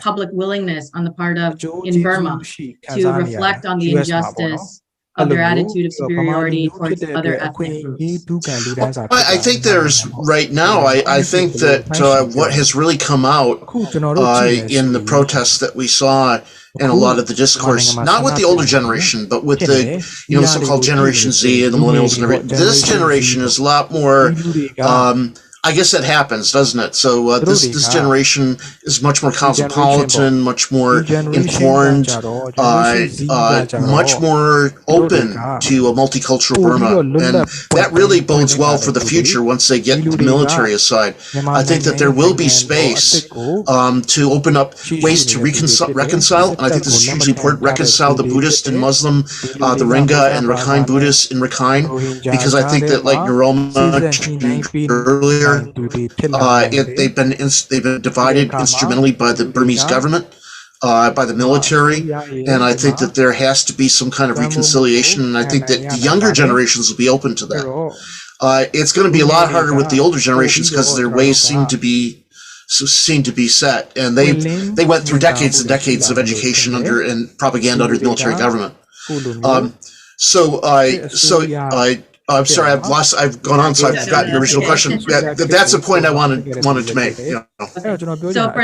public willingness on the part of in Burma to reflect on the injustice of their attitude of superiority towards other ethnic groups? I think there's right now. I think that what has really come out in the protests that we saw and a lot of the discourse, not with the older generation, but with the so-called Generation Z and the millennials and everything. This generation is a lot more. I guess that happens, doesn't it? So this generation is much more cosmopolitan, much more informed, much more open to a multicultural Burma, and that really bodes well for the future once they get the military aside. I think that there will be space to open up ways to reconcile, and I think this is hugely important, reconcile the Buddhist and Muslim, the Rohingya and Rakhine Buddhists in Rakhine, because I think that, like Niroma mentioned earlier, they've been divided instrumentally by the Burmese government, by the military, and I think that there has to be some kind of reconciliation, and I think that the younger generations will be open to that. It's going to be a lot harder with the older generations because their ways seem to be set, and they went through decades and decades of education and propaganda under the military government. I'm sorry, I've gone on, so I've forgotten your original question. That's a point I wanted to make. So for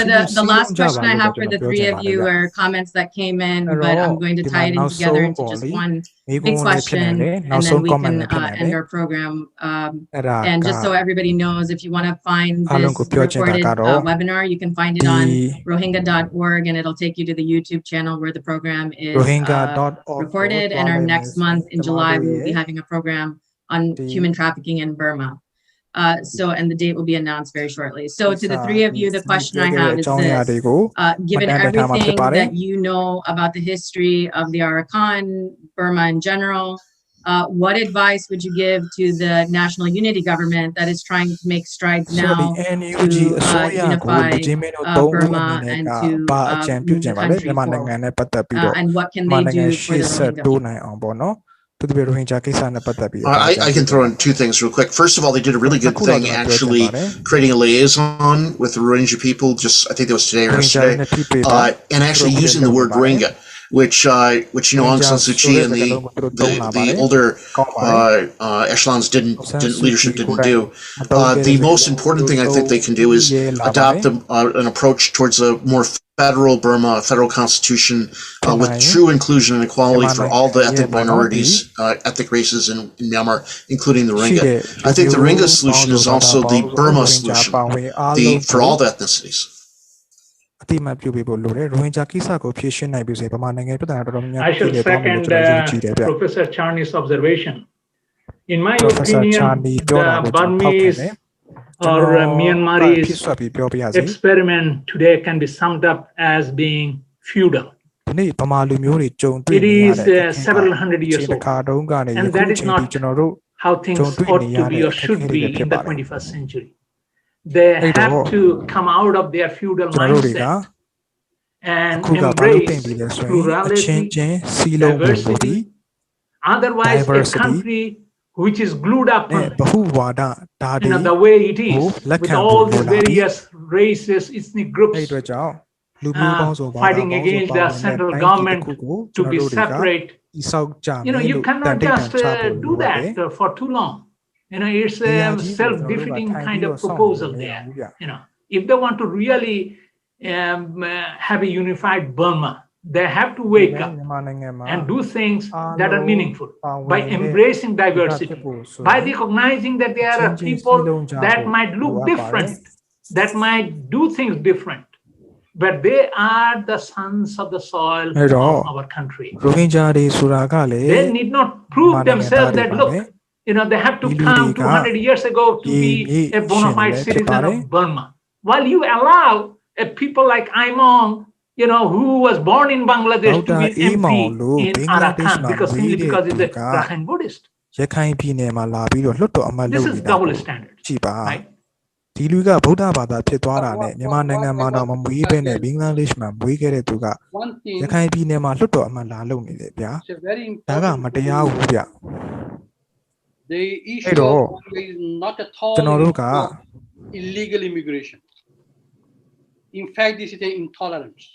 the last question I have for the three of you are comments that came in, but I'm going to tie it in together into just one big question, and then we can end our program. And just so everybody knows, if you want to find this recorded webinar, you can find it on rohingya.org, and it'll take you to the YouTube channel where the program is recorded. And our next month in July, we will be having a program on human trafficking in Burma. And the date will be announced very shortly. So to the three of you, the question I have is this. Given everything that you know about the history of the Arakan, Burma in general, what advice would you give to the national unity government that is trying to make strides now to unify Burma and to move the country forward? And what can they do for the Rohingya? I can throw in two things real quick. First of all, they did a really good thing actually creating a liaison with the Rohingya people, I think that was today or yesterday, and actually using the word Rohingya. which Aung San Suu Kyi and the older echelons leadership didn't do. The most important thing I think they can do is adopt an approach towards a more federal Burma, a federal constitution with true inclusion and equality for all the ethnic minorities, ethnic races in Myanmar, including the Rohingya. I think the Rohingya solution is also the Burma solution for all the ethnicities. I should second Professor Charney's observation. In my opinion, the Burmese or Myanmarese experiment today can be summed up as being feudal. It is several hundred years old, and that is not how things ought to be or should be in the 21st century. They have to come out of their feudal mindset and embrace plurality, diversity. Otherwise, a country which is glued up on the way it is, with all these various races, ethnic groups fighting against the central government to be separate. You cannot just do that for too long. It's a self-defeating kind of proposal there. If they want to really have a unified Burma, they have to wake up and do things that are meaningful by embracing diversity, by recognizing that there are people that might look different, that might do things different, but they are the sons of the soil of our country. They need not prove themselves that, look, they have to come 200 years ago to be a bona fide citizen of Burma. While you allow people like Aimong, who was born in Bangladesh, to be MP in Arakan because he's a Rakhine Buddhist. This is double standard, right? One thing, it's a very important. The issue of is not at all illegal immigration. In fact, this is an intolerance.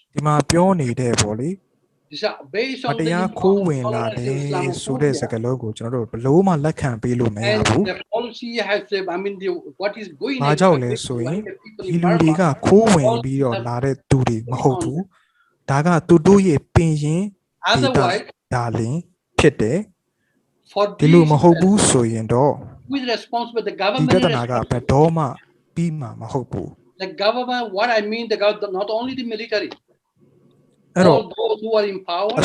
This is based on the intolerance of Islamophobia. And the policy has, what is going on in Burma, otherwise, for these, who is responsible? The government is responsible. The government, what I mean, the government, not only the military, all those who are in power. They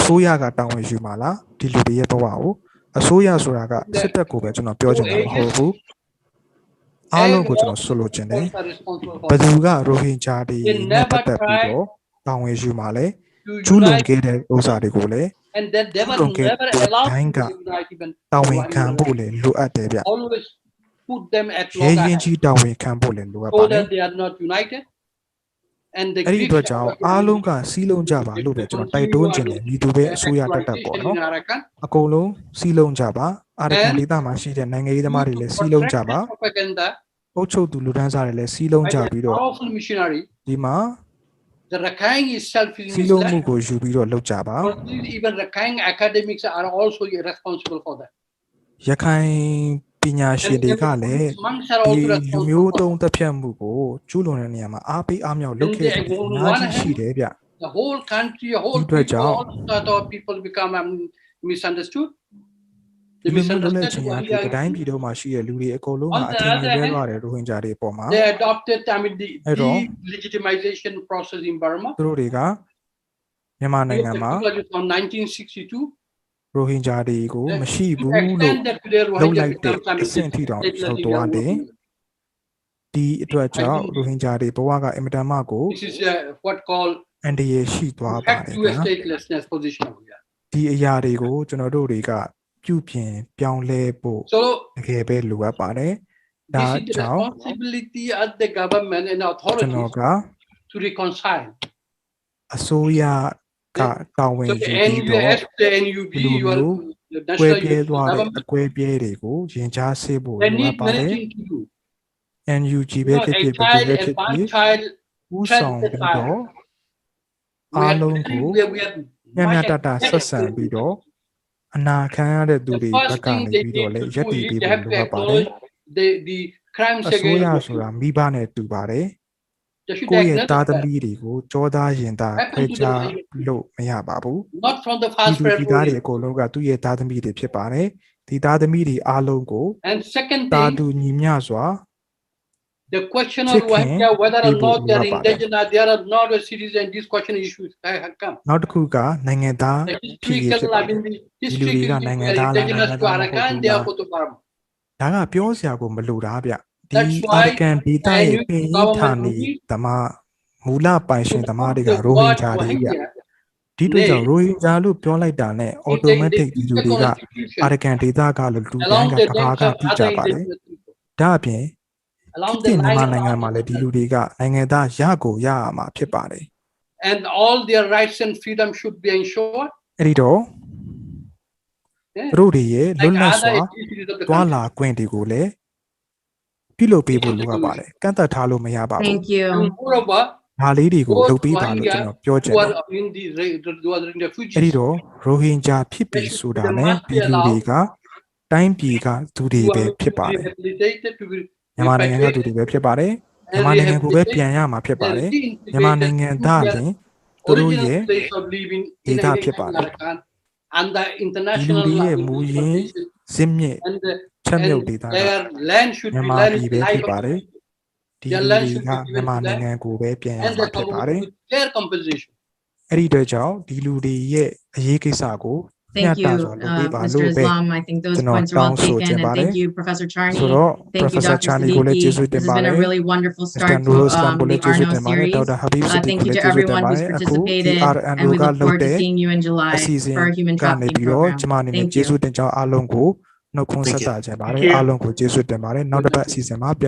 never tried to unite, and that they were never allowed to unite even. Always put them at loggerheads so that they are not united. And the Greeks powerful missionary. The Rakhine itself is even Rakhine academics are also responsible for that. Monks are also responsible for that. The whole country, whole people, all sort of people become misunderstood. They misunderstood. On the other hand, they adopted the legitimization process in Burma. From 1962. Rohingya This is what called effective statelessness position. So this is the responsibility of the government and authorities to reconcile. So the NUS, the NUB, your national government, they need many things to do. A child and one child tread the child. We have မျှမျှတတဆက်ဆံပြီးတော့အနာခံရတဲ့သူတွေဘက်ကနေပြီးတော့လည်းရပ်တည်ပေးဖို့လိုအပ်ပါတယ် the crimes အစိုးရ against ဆိုတာမိဘနဲ့တူပါတယ်ကိုယ့်ရဲ့သားသမီးတွေကိုကြောသားရင်သားခွဲခြားလို့မရပါဘူး not from the ဒီ first လူဒီသားတွေ February. အကုန်လုံးကသူ့ရဲ့သားသမီးတွေဖြစ်ပါတယ်ဒီသားသမီးတွေအားလုံးကို And second တာ thing, တူညီမျှစွာ the question of Chicken, Rohingya, whether or people not they are who are indigenous, they are not a citizen, this question issues have come. နောက်တစ်ခုကနိုင်ငံသား The ဖြစ်ရေးဖြစ် historical, ပါ I တယ် mean, the ဒီလူတွေက historical နိုင်ငံ people သား are လား indigenous နိုင်ငံ to သားမဟုတ် Arakan, ဘူး they လား are Koto Burma. ဒါကပြောစရာကိုမလိုတာဗျဒီ That's အာ why ရကန်ဒေသရဲ့ I ပင် knew ရင်းဌာ government နေ need ဓမ္မမူလပိုင်ရှင်ဓမ္မတွေက the ရိုဟင် word ဂျာတွေဗျ Rohingya ဒီတို့ကြောင့်ရိုဟင်ဂျာလို့ပြောလိုက်တာနဲ့ in automatic ဒီလူ the တွေက constitution အာရကန်ဒေသကလို့လူတိုင်း along က the ကဘာ decks က of သိကြ other ပါတယ် indigenous people. ဒါအပြင် Along ဒီ the မြန်မာ line နိုင်ငံ of မှာလည်းဒီလူတွေကနိုင်ငံသားရကိုရရမှာဖြစ်ပါတယ် and all their rights and freedom should be ensured. အဲ့ဒီတော့ Yeah. သူတို့တွေရဲ့လွတ် Like လပ် other စွာ ethnicities of the သွာ country. လာခွင့်တွေကိုလည်းပြုလုပ်ပေးဖို့လိုအပ်ပါတယ်ကန့်သက်ထားလို့မရပါဘူး Thank you. And moreover, ဒါလေးတွေကို those လုပ်ပေးပါလို့ကျွန် Rohingya တော်ပြောချင် who တယ် are in who are in အဲ့ဒီ refugees, တော့ရိုဟင်ဂျာဖြစ်ပြီဆိုတာနဲ့ဒီလူတွေကတိုင်းပြည်ကသူတွေ who ပဲ are ဖြစ် to ပါ be တယ် rehabilitated, to be မြန်မာနိုင်ငံကသူတွေပဲဖြစ်ပါတယ်မြန်မာနိုင်ငံကိုပဲပြန်ရမှာဖြစ်ပါတယ်မြန်မာနိုင်ငံသားလင်သူတို့ original ရဲ့ place of living in Data Arakan ဖြစ်ပါတယ် and the ဒီလူ international တွေရဲ့မူရင်း conditions ဇစ်မြစ် and ချက်မြုပ်ဒေသက their land should မြ be န်မာ land ပြည်ပဲ life ဖြစ် of ပါတယ် the ဒီ their လူ land တွေက should be given မြန်မာ to နို them င်ငံကိုပဲပြန်ရ and မှာ the ဖြစ်ပါတယ် fair compensation. အဲ့ဒီအတွက်ကြောင့်ဒီလူတွေရဲ့အရေးကိစ္စကိုမျှ Thank တ you, စွာလုပ်ပေးပါ Mr. လို့ပဲ Islam. I think those ကျွန်တော် points are တော well င်းဆို taken. ချင် And ပါတယ် thank you, Professor Charney. ဆိုတော့ Thank you, Professor Dr. Charney ကိုလည်း Siddiqui. ကျေးဇူး This တင် has ပါတ been ယ် a really wonderful Mr. start to Nurul Islam ကို the လည်းကျေးဇူး Arno တင်ပါတယ် series. ဒေါက်တာ Habib Siddiq Thank ကို you လည်း to ကျေးဇူးတင် everyone ပါတ who's ယ်အခုဒီ participated, and RNO we က look လုပ် forward to တဲ့ seeing you in July အစီအစဉ် for our human ကနေ trafficking ပြီးတော့ program. ကျွန်မအနေနဲ့ Thank ကျေး you. ဇူးတင်ကြောင်းအားလုံးကိုနှုတ်ခွန်းဆက်တာကြပါတယ် Thank you. အားလုံးကိုကျေးဇူးတင်ပါတယ်နောက်တစ်ပတ်အစီအစဉ်မှာ